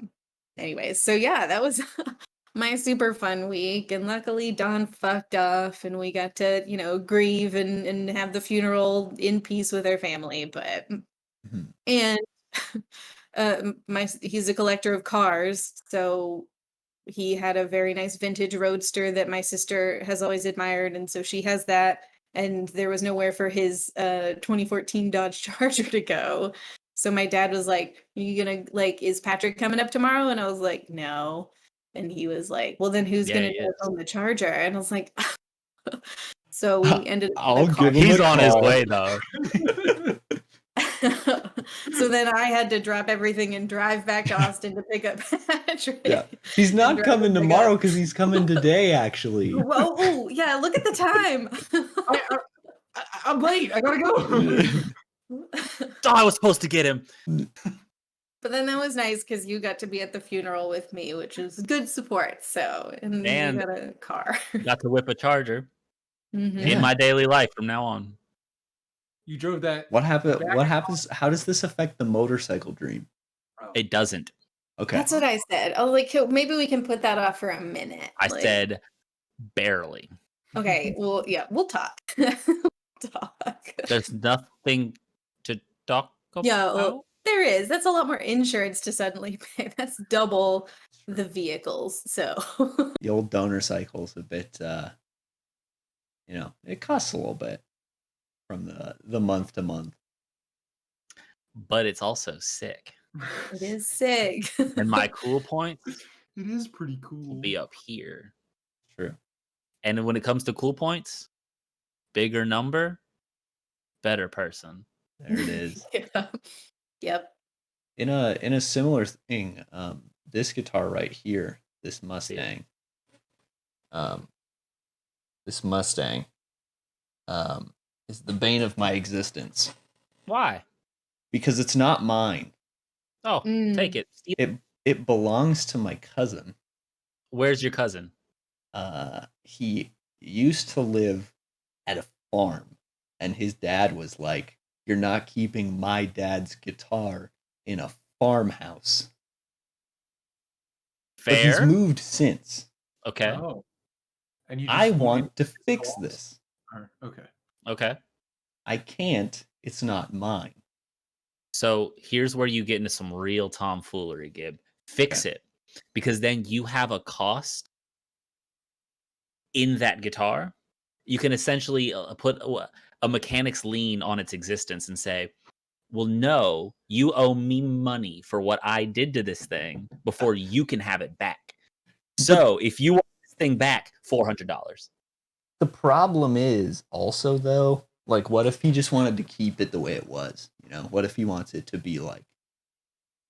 Anyways, so yeah, that was my super fun week. And luckily Dawn fucked off and we got to, grieve and have the funeral in peace with our family. But Mhm. and he's a collector of cars, so he had a very nice vintage roadster that my sister has always admired, and so she has that. And there was nowhere for his 2014 Dodge Charger to go. So my dad was like, "Are you gonna like, is Patrick coming up tomorrow?" And I was like, "No." And he was like, "Well, then who's Yeah, gonna he take is. home the Charger?" And I was like, so we ended up I'll in a car. give him He's a on his call. way though. So then I had to drop everything and drive back to Austin to pick up Patrick. Yeah. He's and not drive coming him back tomorrow up. because he's coming today, actually. Whoa, oh, yeah, look at the time. I'm late. I gotta go. Oh, I was supposed to get him. But then that was nice because you got to be at the funeral with me, which was good support. So, and we And got a car. got to whip a Charger Mhm. Yeah. in my daily life from now on. You drove that. What happened? Back What and happens? How does this affect the motorcycle dream? It doesn't. Okay. That's what I said. I was like, maybe we can put that off for a minute. I Like, said barely. okay, well, yeah, we'll talk. We'll talk. There's nothing to talk about. Yeah, well, there is. That's a lot more insurance to suddenly pay. That's double the vehicles. So, The old donor cycle's a bit, it costs a little bit from the month to month. But it's also sick. it is sick. And my cool points It is pretty cool. will be up here. True. And when it comes to cool points, bigger number, better person. There it is. Yeah. Yep. In a similar thing, this guitar right here, this Mustang, this Mustang, is the bane of my existence Why? because it's not mine. Oh, take it. It belongs to my cousin. Where's your cousin? He used to live at a farm, and his dad was like, "You're not keeping my dad's guitar in a farmhouse." But he's Fair. moved since. Okay. Oh. And you I just want to fix walls? this. Okay. Okay. I can't. It's not mine. So here's where you get into some real tomfoolery, Gibb. Fix it. Because then you have a cost in that guitar. You can essentially put a mechanic's lien on its existence and say, well, no, you owe me money for what I did to this thing before you can have it back. So if you want this thing back, $400. The problem is also, though, like, what if he just wanted to keep it the way it was? What if he wants it to be like,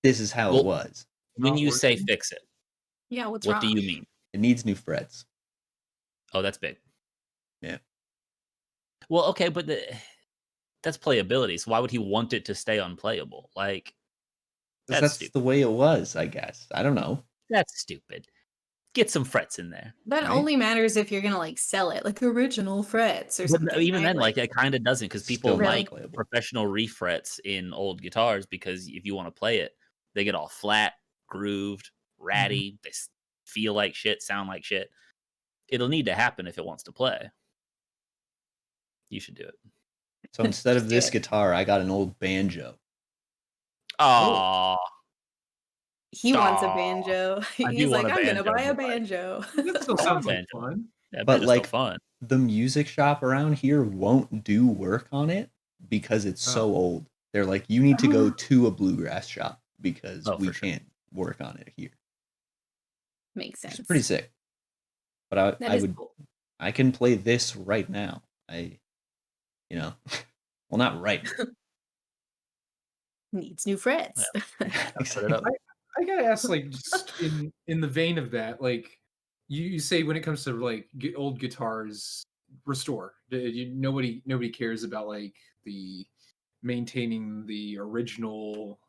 this is how it was? When Not you say working? fix it, Yeah. What's what wrong? do you mean? It needs new frets. Oh, that's big. Yeah. Well, okay, but that's playability. So why would he want it to stay unplayable? Like, That's stupid. the way it was, I guess. I don't know. That's stupid. Get some frets in there. That Right? only matters if you're gonna like sell it, like original frets or But something. even right? then, like, it kind of doesn't because people Still not like playable. professional refrets in old guitars because if you want to play it, they get all flat, grooved, ratty. They feel like shit, sound like shit. It'll need to happen if it wants to play. You should do it. So instead of Just do this it. guitar, I got an old banjo. Aw, He wants a Aw, banjo. I He's do want like, a I'm gonna banjo, buy a but like, banjo. That still I want sounds a like banjo. fun. Yeah, But banjo's still like fun. the music shop around here won't do work on it because it's so Oh. old. They're like, you need to go to a bluegrass shop because Oh, we for sure. can't work on it here. Makes Which sense. is pretty sick. But That I is would cool. I can play this right now. You know, well, not right now. Needs new frets. Put it up. I gotta ask, like, just in the vein of that, like, you say when it comes to like old guitars, restore. Nobody cares about like the maintaining the original,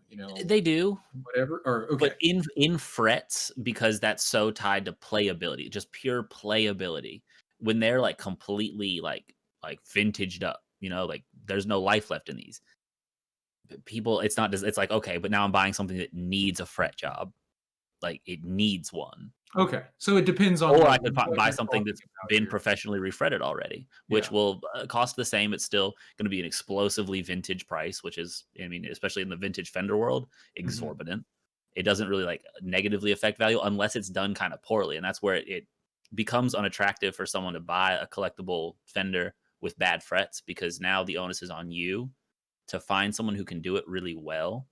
They do, whatever. Or okay, but in frets, because that's so tied to playability, just pure playability. When they're like completely like vintaged up, like there's no life left in these. People, it's not just, it's like, okay, but now I'm buying something that needs a fret job. Like it needs one. okay. So it depends on Or I like could what buy you're something talking that's about been here. professionally refretted already, which Yeah. will cost the same. It's still going to be an explosively vintage price, which is, I mean, especially in the vintage Fender world, exorbitant. It doesn't really like negatively affect value unless it's done kind of poorly. And that's where it becomes unattractive for someone to buy a collectible Fender with bad frets, because now the onus is on you to find someone who can do it really well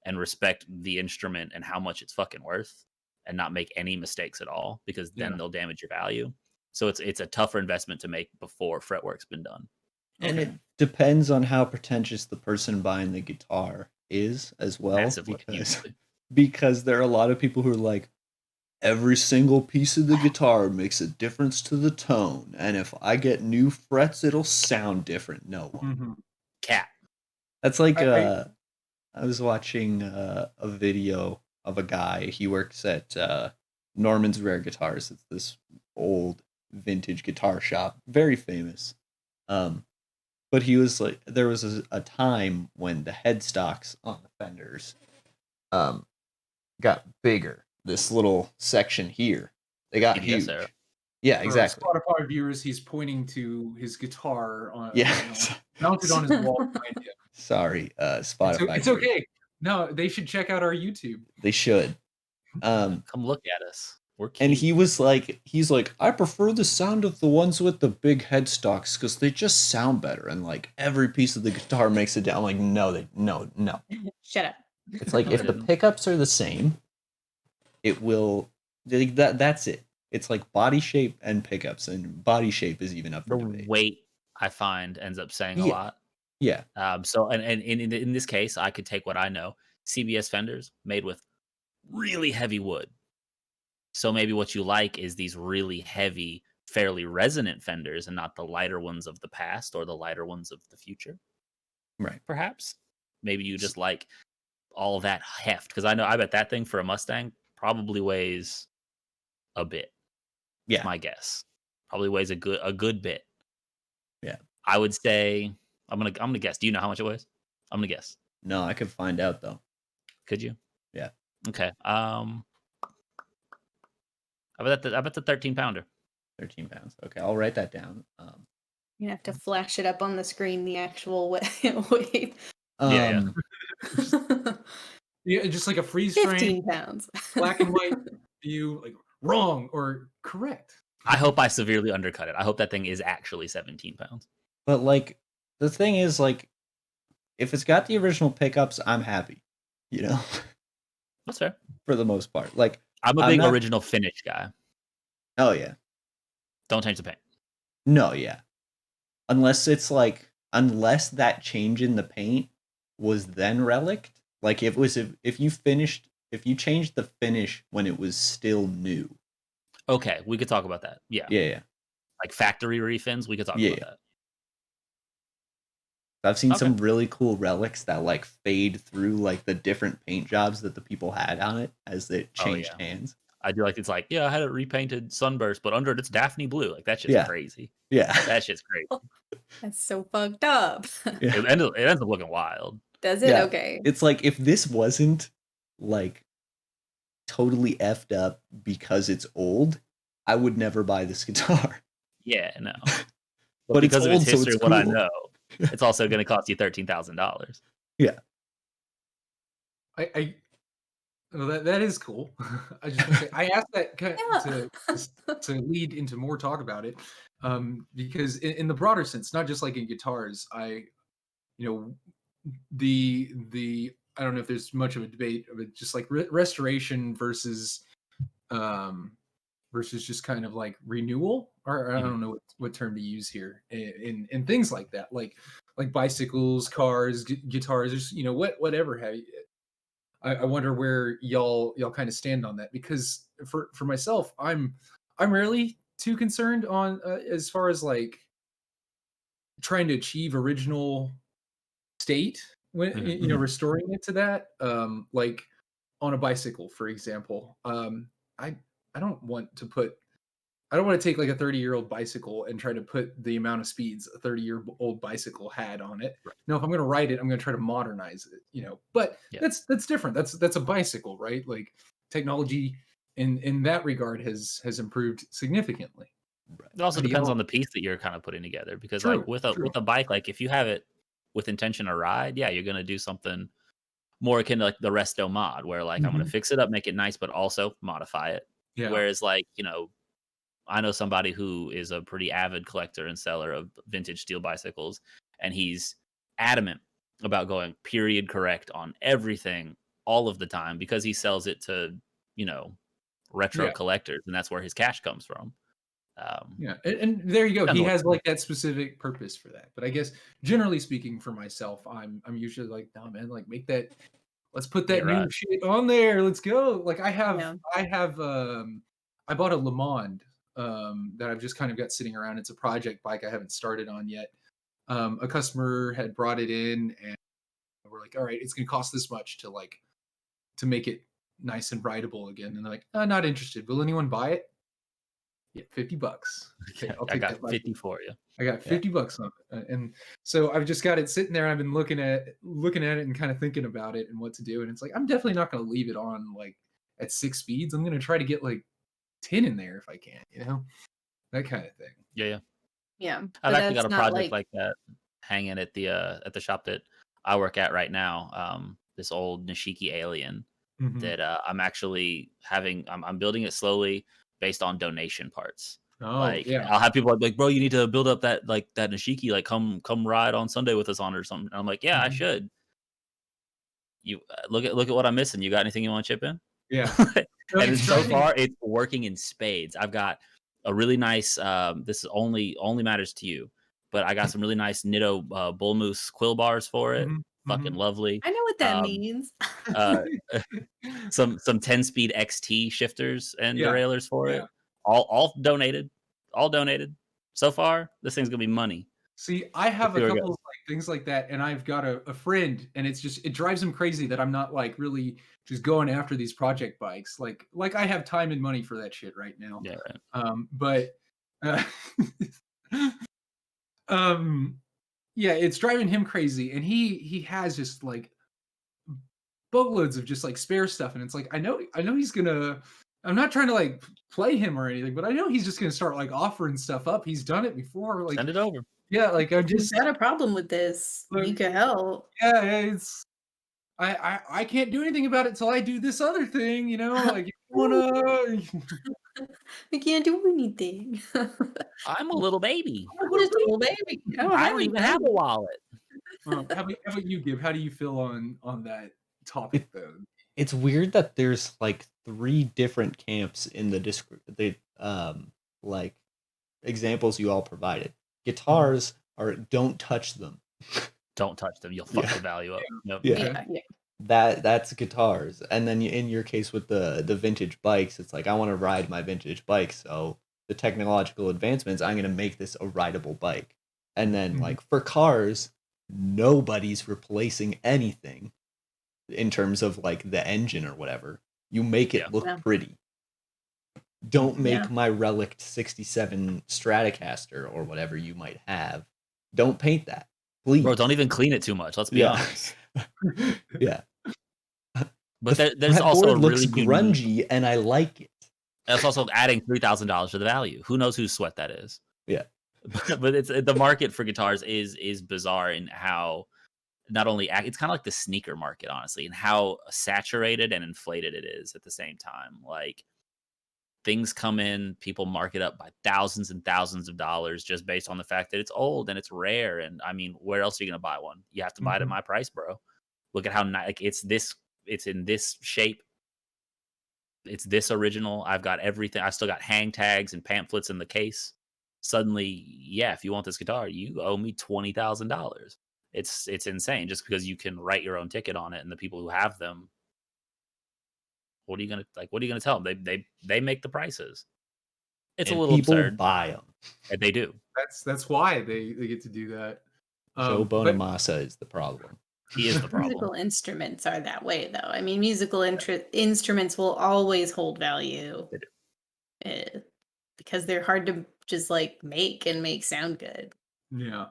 and respect the instrument and how much it's fucking worth and not make any mistakes at all, because then Yeah. they'll damage your value. So it's a tougher investment to make before fretwork's been done. And Okay. it depends on how pretentious the person buying the guitar is as well. Massively, usually. Because there are a lot of people who are like, every single piece of the guitar makes a difference to the tone, and if I get new frets, it'll sound different. No one. Mhm. Cat. That's like I was watching a video of a guy. He works at Norman's Rare Guitars. It's this old vintage guitar shop, very famous. But he was like, there was a time when the headstocks on the Fenders got bigger. This little section here, they got PBS huge. era. Yeah, For exactly. Spotify viewers, he's pointing to his guitar on Yeah, mounted on his wall behind him. sorry, Spotify. It's okay. No, they should check out our YouTube. They should. Come look at us. We're cute. And he's like, I prefer the sound of the ones with the big headstocks because they just sound better, and like every piece of the guitar makes it down. I'm like, no. Shut up. It's like No, if I the didn't. pickups are the same, it will. That's it. It's like body shape and pickups, and body shape is even up for The debate. weight, I find, ends up saying a Yeah. lot. Yeah, So and in this case, I could take what I know. CBS Fenders made with really heavy wood. So maybe what you like is these really heavy, fairly resonant Fenders and not the lighter ones of the past or the lighter ones of the future. right. Perhaps. Maybe you just like all that heft. Because I bet that thing for a Mustang probably weighs a bit. Yeah, That's my guess. Probably weighs a good bit. Yeah. I would say I'm gonna guess. Do you know how much it weighs? I'm gonna guess. No, I could find out though. Could you? Yeah. Okay. I bet the 13-pounder. 13 pounds. Okay, I'll write that down. You have to flash it up on the screen, the actual weight. Yeah. Yeah, just like a freeze frame, 15 pounds. black and white view, like wrong or correct. I hope I severely undercut it. I hope that thing is actually 17 pounds. But like the thing is, like, if it's got the original pickups, I'm happy. You know, That's fair. for the most part. Like, I'm a I'm big not- original finish guy. oh yeah, Don't change the paint. no, yeah. Unless that change in the paint was then relicked. Like if you changed the finish when it was still new. Okay, we could talk about that. Yeah. Yeah. Like factory refins, we could talk Yeah. about that. I've seen Okay. some really cool relics that like fade through like the different paint jobs that the people had on it as it changed hands. I do like it's like, yeah, I had it repainted sunburst, but under it it's Daphne blue. Like that shit's Yeah. crazy. Yeah. That shit's crazy. That's so fucked up. Yeah. It ends up looking wild. Does it? Yeah. Okay. It's like if this wasn't like totally effed up because it's old, I would never buy this guitar. Yeah, no. But it's because of old, its so history, it's what I cool. know, it's also going to cost you $13,000. I Well, that is cool. I just want to say I asked that Yeah. to lead into more talk about it, because in the broader sense, not just like in guitars, you know the I don't know if there's much of a debate of it, just like restoration um versus just kind of like renewal, or I Mhm. don't know what term to use here in things like that, like bicycles, cars, guitars, or whatever have you. I wonder where y'all kind of stand on that, because for myself, I'm rarely too concerned on as far as like trying to achieve original state when Mhm. restoring it to that, like on a bicycle, for example. I I don't want to put I don't want to take like a 30-year-old bicycle and try to put the amount of speeds a 30-year-old bicycle had on it. Right. No, if I'm going to ride it, I'm going to try to modernize it, But Yeah. that's different. That's a bicycle, right? Like technology in that regard has improved significantly. It also How do depends y'all? on the piece that you're kind of putting together, because like True, true. with a bike, like if you have it with intention to ride, yeah, you're gonna do something more akin to like the resto mod, where like I'm gonna Mhm. fix it up, make it nice, but also modify it. Yeah, Whereas like, I know somebody who is a pretty avid collector and seller of vintage steel bicycles, and he's adamant about going period correct on everything all of the time because he sells it to, you know, retro yeah. collectors, and that's where his cash comes from. Um, Yeah, and there you go. depends He on what has you're like that specific purpose for that. But I guess generally speaking, for myself, I'm usually like, no man, like make that. Let's put doing. that Yeah, right. new shit on there. Let's go. Like Yeah. I bought a Le Monde that I've just kind of got sitting around. It's a project bike I haven't started on yet. A customer had brought it in, and we're like, all right, it's gonna cost this much to make it nice and rideable again. And they're like, not interested. Will anyone buy it? Yeah, $50. Okay, I'll I take got that bike. 50 for you. I got Yeah. $50 on it, and so I've just got it sitting there. I've been looking at it and kind of thinking about it and what to do. And it's like I'm definitely not going to leave it on like at 6 speeds. I'm going to try to get like 10 in there if I can, that kind of thing. Yeah, yeah. Yeah. I've But actually got that's a not project like like that hanging at the shop that I work at right now. This old Nishiki Alien Mhm. that I'm actually I'm building it slowly based on donation parts. Oh Like yeah. I'll have people like, bro, you need to build up that Nishiki, like come ride on Sunday with us on it or something. And I'm like, yeah, I Mhm. should. You look at what I'm missing. You got anything you want to chip in? Yeah. No, And it's it's so driving. far it's working in spades. I've got a really nice this is only matters to you, but I got some really nice Nitto bull moose quill bars for it. Mhm, Fucking mhm. lovely. I know what that Um means. uh some 10 speed XT shifters and Yeah, derailleurs for yeah. it. All donated. All donated. So far, this thing's gonna be money. See, I Let's have see a where it couple goes. of like things like that, and I've got a friend, and it drives him crazy that I'm not like really just going after these project bikes. Like I have time and money for that shit right now. Yeah, right. But uh, um, yeah, it's driving him crazy, and he has just like boatloads of just like spare stuff, and it's like I know he's gonna. I'm not trying to like play him or anything, but I know he's just gonna start like offering stuff up. He's done it before, like Send it over. yeah, like I'm If you've just got a problem with this, like, we could help. yeah, it's I can't do anything about it till I do this other thing, like you wanna We can't do anything. I'm a little baby. I'm just a little baby. I don't I have don't any even have a money. wallet. how about you, Gib? How do you feel on that topic though? It's weird that there's like 3 different camps in the like examples you all provided. Guitars are don't touch them. Don't touch them. You'll fuck Yeah. the value up. Yep. Yeah. Okay. Yeah, yeah. That's guitars. And then in your case with the vintage bikes, it's like I want to ride my vintage bike, so the technological advancements, I'm going to make this a rideable bike. And then Mhm. like for cars, nobody's replacing anything in terms of like the engine or whatever. You make it Yeah. look Yeah. pretty. Don't make Yeah. my relic 67 Stratocaster or whatever you might have. Don't paint that. Please. Bro, don't even clean it too much. Let's be Yeah. honest. Yeah. But The there's also a fretboard looks really unique. grungy and I like it. That's also adding $3,000 to the value. Who knows whose sweat that is? Yeah. But it's the market for guitars is bizarre in how not only it's kind of like the sneaker market, honestly, and how saturated and inflated it is at the same time. Like things come in, people mark it up by thousands and thousands of dollars just based on the fact that it's old and it's rare. And I mean, where else are you gonna buy one? You have to buy it at my price, bro. Look at how like it's in this shape. It's this original. I've got everything. I still got hang tags and pamphlets in the case. Suddenly, yeah, if you want this guitar, you owe me $20,000. It's insane just because you can write your own ticket on it, and the people who have them, what are you gonna tell them? They make the prices. It's a And little people absurd. buy them. And they do. That's why they get to do that. Joe But Bonamassa is the problem. He is the problem. Musical instruments are that way, though. I mean, musical instruments will always hold value because they're hard to just like make sound good. yeah.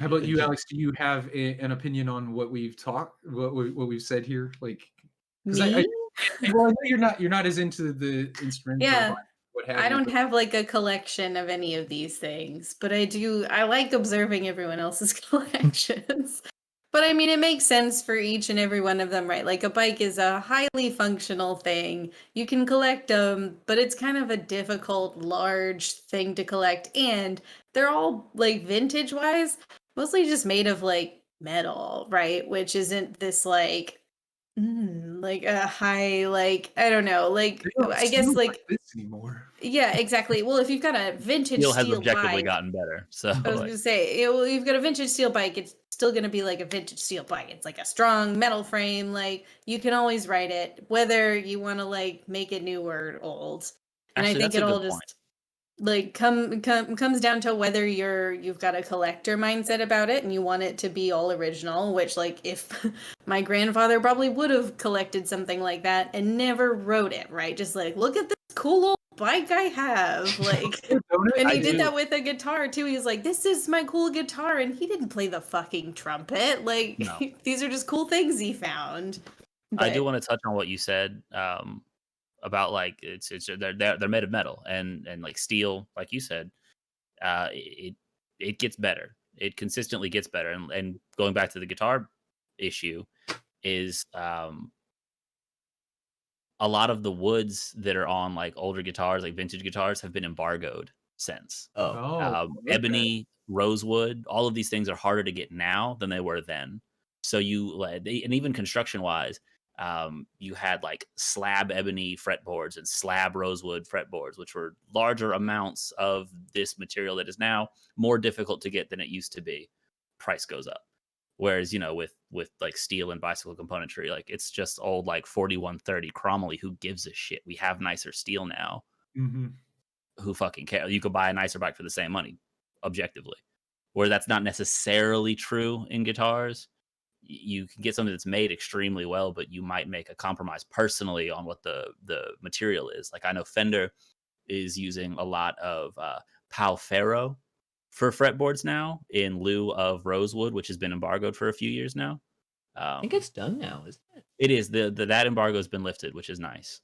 How about you, Alex? Do you have an opinion on what we've we've said here? Like, because Me? well, I know you're not as into the instrumental. Yeah. What have I you, don't but- have like a collection of any of these things, but I like observing everyone else's collections. But I mean, it makes sense for each and every one of them, right? Like a bike is a highly functional thing. You can collect them, but it's kind of a difficult, large thing to collect. And they're all like vintage wise, mostly just made of like metal, right? Which isn't this like like a high, like I don't know, like They don't I guess seem like this anymore. yeah, exactly. Well, if you've got a vintage Steel has steel objectively bike, gotten better. So I was gonna say, well, you've got a vintage steel bike, it's still gonna be like a vintage steel bike. It's like a strong metal frame, like you can always ride it, whether you want to like make it new or old. And actually, I think that's it a all good just point. like comes down to whether you've got a collector mindset about it and you want it to be all original, which like if my grandfather probably would have collected something like that and never rode it, right? Just like look at this cool old bike I have, like and he did that with a guitar too. He was like, this is my cool guitar, and he didn't play the fucking trumpet, like No. these are just cool things he found. I do But- want to touch on what you said about like they're made of metal and like steel, like you said. It gets better. It consistently gets better. And going back to the guitar issue, is a lot of the woods that are on like older guitars, like vintage guitars, have been embargoed since. Okay. Ebony, rosewood, all of these things are harder to get now than they were then. So and even construction wise, you had like slab ebony fretboards and slab rosewood fretboards, which were larger amounts of this material that is now more difficult to get than it used to be. Price goes up. Whereas, with like steel and bicycle componentry, like it's just old like 4130 chromoly. Who gives a shit? We have nicer steel now. Mm-hmm. Who fucking cares? You could buy a nicer bike for the same money, objectively. Where that's not necessarily true in guitars. You can get something that's made extremely well, but you might make a compromise personally on what the material is. Like I know Fender is using a lot of Pal Ferro for fretboards now in lieu of rosewood, which has been embargoed for a few years now. I think it's done now, isn't it? It is. That embargo has been lifted, which is nice.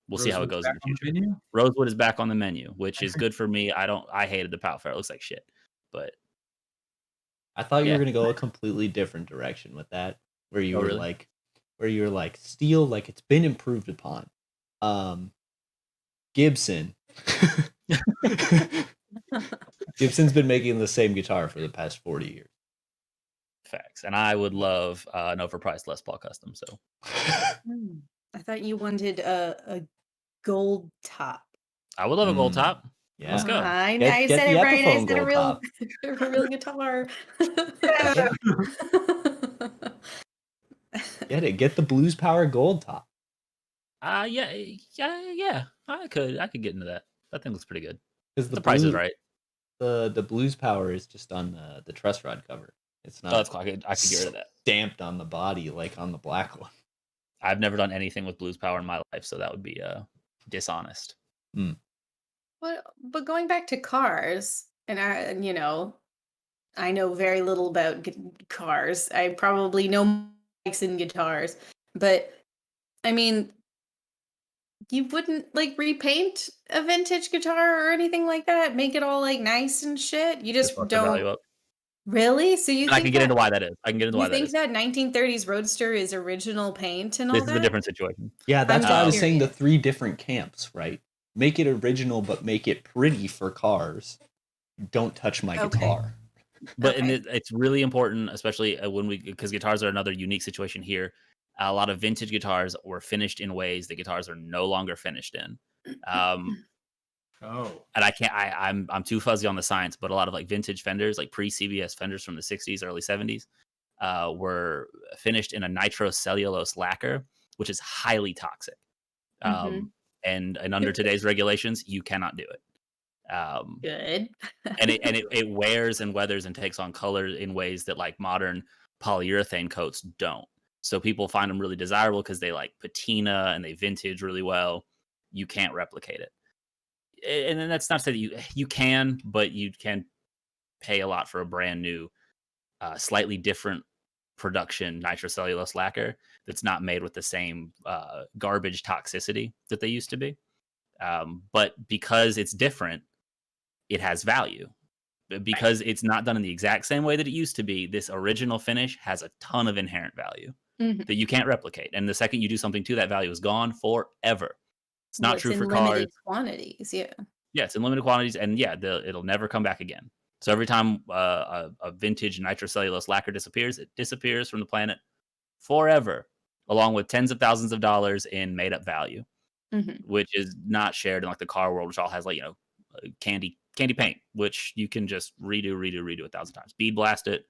We'll see how it goes in the future. Rosewood is back on the menu, which is good for me. I hated the Pal Ferro. It looks like shit, but I thought you were gonna go a completely different direction with that, where you were like steel, like it's been improved upon. Gibson. Gibson's been making the same guitar for the past 40 years. Facts. And I would love an overpriced Les Paul custom. So I thought you wanted a gold top. I would love a gold top. Yeah. Let's go. I Get said the it right. I Epiphone said a gold real, top. a real guitar. Get it. Get the Blues Power gold top. Yeah. I could get into that. That thing looks pretty good. Because The price is right. The Blues Power is just on the truss rod cover. It's not. Oh, that's cool. I could get rid of that. Stamped on the body like on the black one. I've never done anything with Blues Power in my life, so that would be dishonest. But going back to cars, and I know very little about cars. I probably know bikes and guitars, but I mean, you wouldn't like repaint a vintage guitar or anything like that, make it all like nice and shit. You just fuck the value don't. up. Really? So you And I can think get into that why that is. I can get into you why that think is. that 1930s Roadster is original paint and all This is a that? different situation. Yeah, I'm that's why I just was saying the curious. 3 different camps, right? Make it original, but make it pretty for cars. Don't touch my Okay. guitar. But and Okay. it's really important, especially because guitars are another unique situation here. A lot of vintage guitars were finished in ways that guitars are no longer finished in. Oh, And I can't. I'm too fuzzy on the science, but a lot of like vintage Fenders, like pre-CBS Fenders from the 60s, early 70s, were finished in a nitrocellulose lacquer, which is highly toxic. Mhm. And under today's regulations, you cannot do it. Good. And it wears and weathers and takes on color in ways that like modern polyurethane coats don't. So people find them really desirable because they like patina and they vintage really well. You can't replicate it. And then that's not to say that you can, but you can pay a lot for a brand new, slightly different production nitrocellulose lacquer that's not made with the same garbage toxicity that they used to be. But because it's different, it has value. Because it's not done in the exact same way that it used to be, this original finish has a ton of inherent value Mhm. that you can't replicate. And the second you do something to that value is gone forever. It's Well, not it's true in for cars. limited quantities. Yeah. Yeah, it's in limited quantities, and yeah, it'll never come back again. So every time a vintage nitrocellulose lacquer disappears, it disappears from the planet forever, along with tens of thousands of dollars in made up value, Mhm. which is not shared in like the car world, which all has like candy paint, which you can just redo 1,000 times. Bead blast it,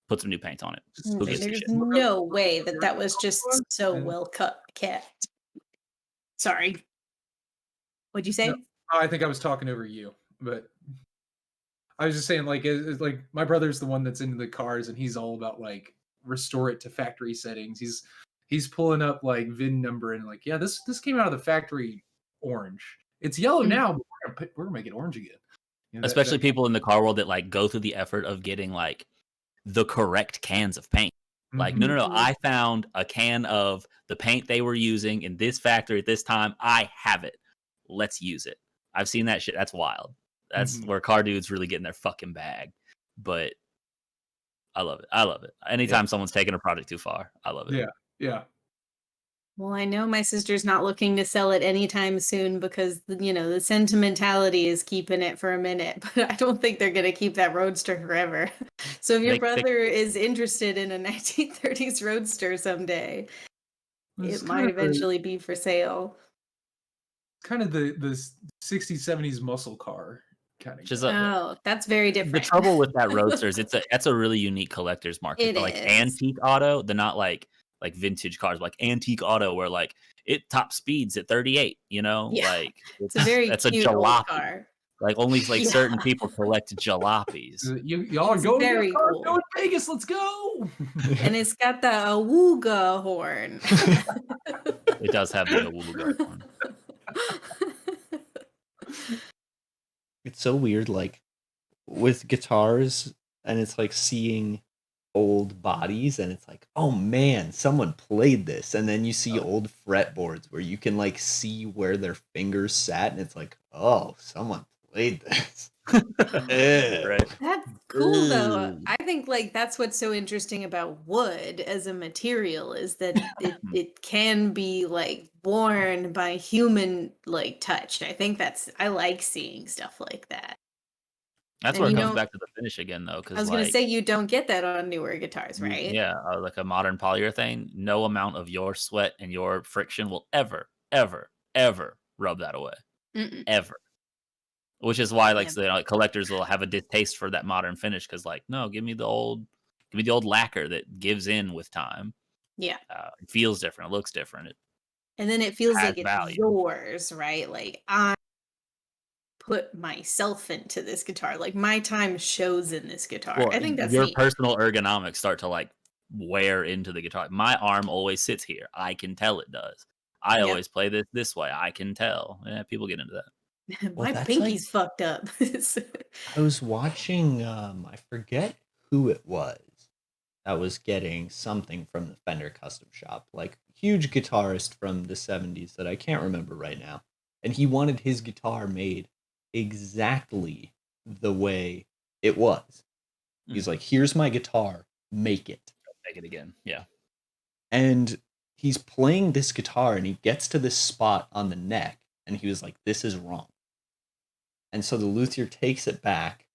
put some new paint on it. Who gives a There's shit? no way that that was just so and well kept. Sorry. What'd you no, say? I think I was talking over you, but I was just saying, like, it's like my brother's the one that's into the cars, and he's all about like restore it to factory settings. He's pulling up like VIN number and like, yeah, this came out of the factory orange. It's yellow Mm. now, but we're gonna make it orange again. You know, Especially people in the car world that like go through the effort of getting like the correct cans of paint. Like, no, Mhm. I found a can of the paint they were using in this factory at this time. I have it. Let's use it. I've seen that shit. That's wild. That's Mhm. where car dudes really get in their fucking bag. But I love it. I love it. Anytime someone's taking a project too far, I love it. Yeah, yeah. Well, I know my sister's not looking to sell it anytime soon because the sentimentality is keeping it for a minute, but I don't think they're gonna keep that Roadster forever. So if your They brother is interested in a 1930s Roadster someday, It's it might eventually be for sale. kind of the 60s 70s muscle car kind of Which is guy. Oh, that's very the different. trouble with that Roadster is that's a really unique collector's market It for like is. antique auto. They're not like vintage cars, like antique auto where like it top speeds at 38, Yeah. like It's a very that's a cute old jalopy. car. Like only like Yeah. certain people collect jalopies. Y'all are It's going to very car cool. show in Vegas. Let's go. And it's got the awooga horn. It does have the awooga one. It's so weird, like with guitars, and it's like seeing old bodies, and it's like, oh man, someone played this. And then you see old fretboards where you can like see where their fingers sat, and it's like, oh, someone played this. Right. That's cool though. Ooh. I think like that's what's so interesting about wood as a material is that it can be like worn by human like touch. I think I like seeing stuff like that. That's And where it you comes don't back to the finish again, though, I because was gonna like say you don't get that on newer guitars, right? yeah, like a modern polyurethane, no amount of your sweat and your friction will ever, ever, ever rub that away, Mm-mm. ever. Which is why like, Yeah. so, like collectors will have a distaste for that modern finish because like, no, give me the old lacquer that gives in with time. Yeah. It feels different, it looks different, it And then it feels has like it's value. yours, right? Like I put myself into this guitar. Like my time shows in this guitar. Well, I think that's your neat. personal ergonomics start to like wear into the guitar. My arm always sits here. I can tell it does. I Yep. always play this way. I can tell. Yeah, people get into that. Well, My that's like, pinky's fucked up. I was watching, I forget who it was that was getting something from the Fender Custom Shop, like huge guitarist from the 70s that I can't remember right now. And he wanted his guitar made exactly the way it was. He's like, here's my guitar, make it. Make it again. Yeah. And he's playing this guitar and he gets to this spot on the neck and he was like, this is wrong. And so the luthier takes it back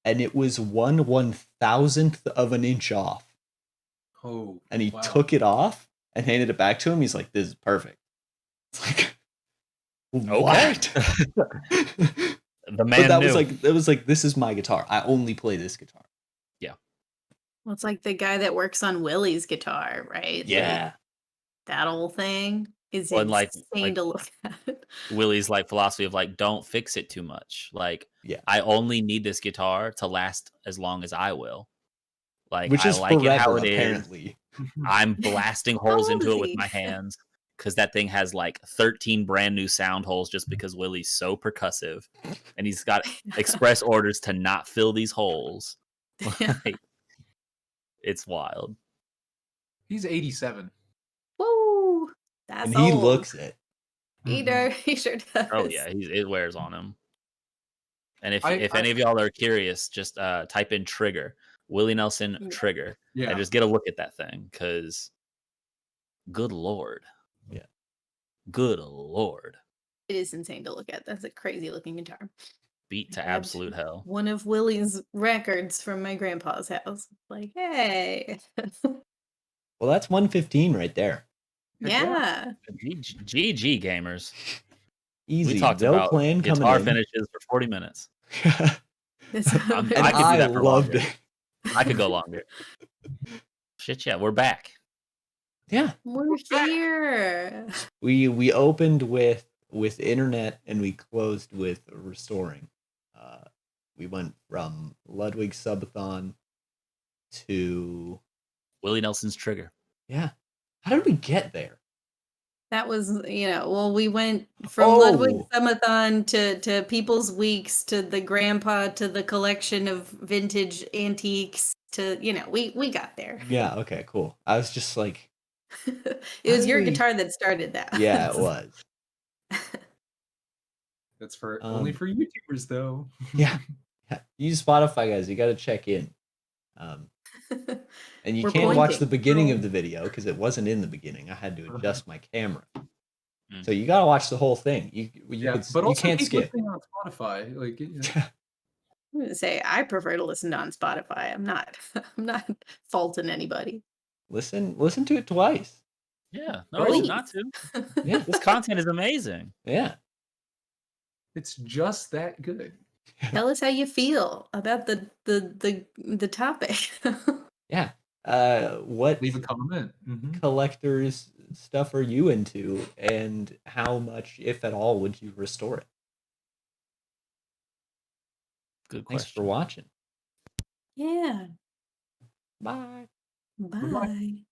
and it was 1/1000th of an inch off. Oh, And he wow. took it off and handed it back to him. He's like, this is perfect. It's like, what? The man But that knew. was like, this is my guitar. I only play this guitar. Yeah. Well, it's like the guy that works on Willie's guitar, right? Yeah. Like, that whole thing is Well, and, insane to look at. Willie's like philosophy of like, don't fix it too much. Like, Yeah. I only need this guitar to last as long as I will. Like, Which I is like it how forever, it is. apparently. I'm blasting How holes old into is it with he? my hands because that thing has like 13 brand new sound holes just because Willie's so percussive and he's got express orders to not fill these holes. Yeah. Like, it's wild. He's 87. Woo! That's And he old. looks it. He Mhm. does. He sure does. Oh yeah, it wears on him. And if I- any of y'all are curious, just type in trigger, Willie Nelson Yeah. trigger, Yeah. and just get a look at that thing because, good lord, Yeah. good lord, It is insane to look at. That's a crazy looking guitar. beat to Grabbed absolute hell. One of Willie's records from my grandpa's house. Like, hey. Well, that's 115 right there. Heck yeah. Yeah. GG gamers. Easy. We talked no about plan coming guitar in. finishes for 40 minutes. That's I'm- And I could do I that for loved longer. it. I could go longer. Shit, yeah, we're back. Yeah. We're here. We opened with internet and we closed with restoring. We went from Ludwig Subathon to Willie Nelson's trigger. yeah. How did we get there? That was, well, we went from Ludwig Oh. Sumathon to People's Weeks to the grandpa to the collection of vintage antiques to, we got there. Yeah, okay, cool. I was just like, It How was did your we- guitar that started that. yeah, it was. That's for only for YouTubers though. Yeah. Use Spotify, guys. You got to check in. And you We're can't watch pointing. the beginning of the video because it wasn't in the beginning. I had to Uh-huh. adjust my camera. Mm. So you got to watch the whole thing. You But also can't keep skip. listening on Spotify. Like, I'm gonna say I prefer to listen to on Spotify. I'm not faulting anybody. Listen to it twice. Yeah, no reason Please. not to. Yeah. This content is amazing. Yeah. it's just that good. Tell us how you feel about the topic. Yeah. What Leave a comment. Mhm. collectors stuff are you into and how much, if at all, would you restore it? Good Thanks question. for watching. Yeah. Bye. Bye.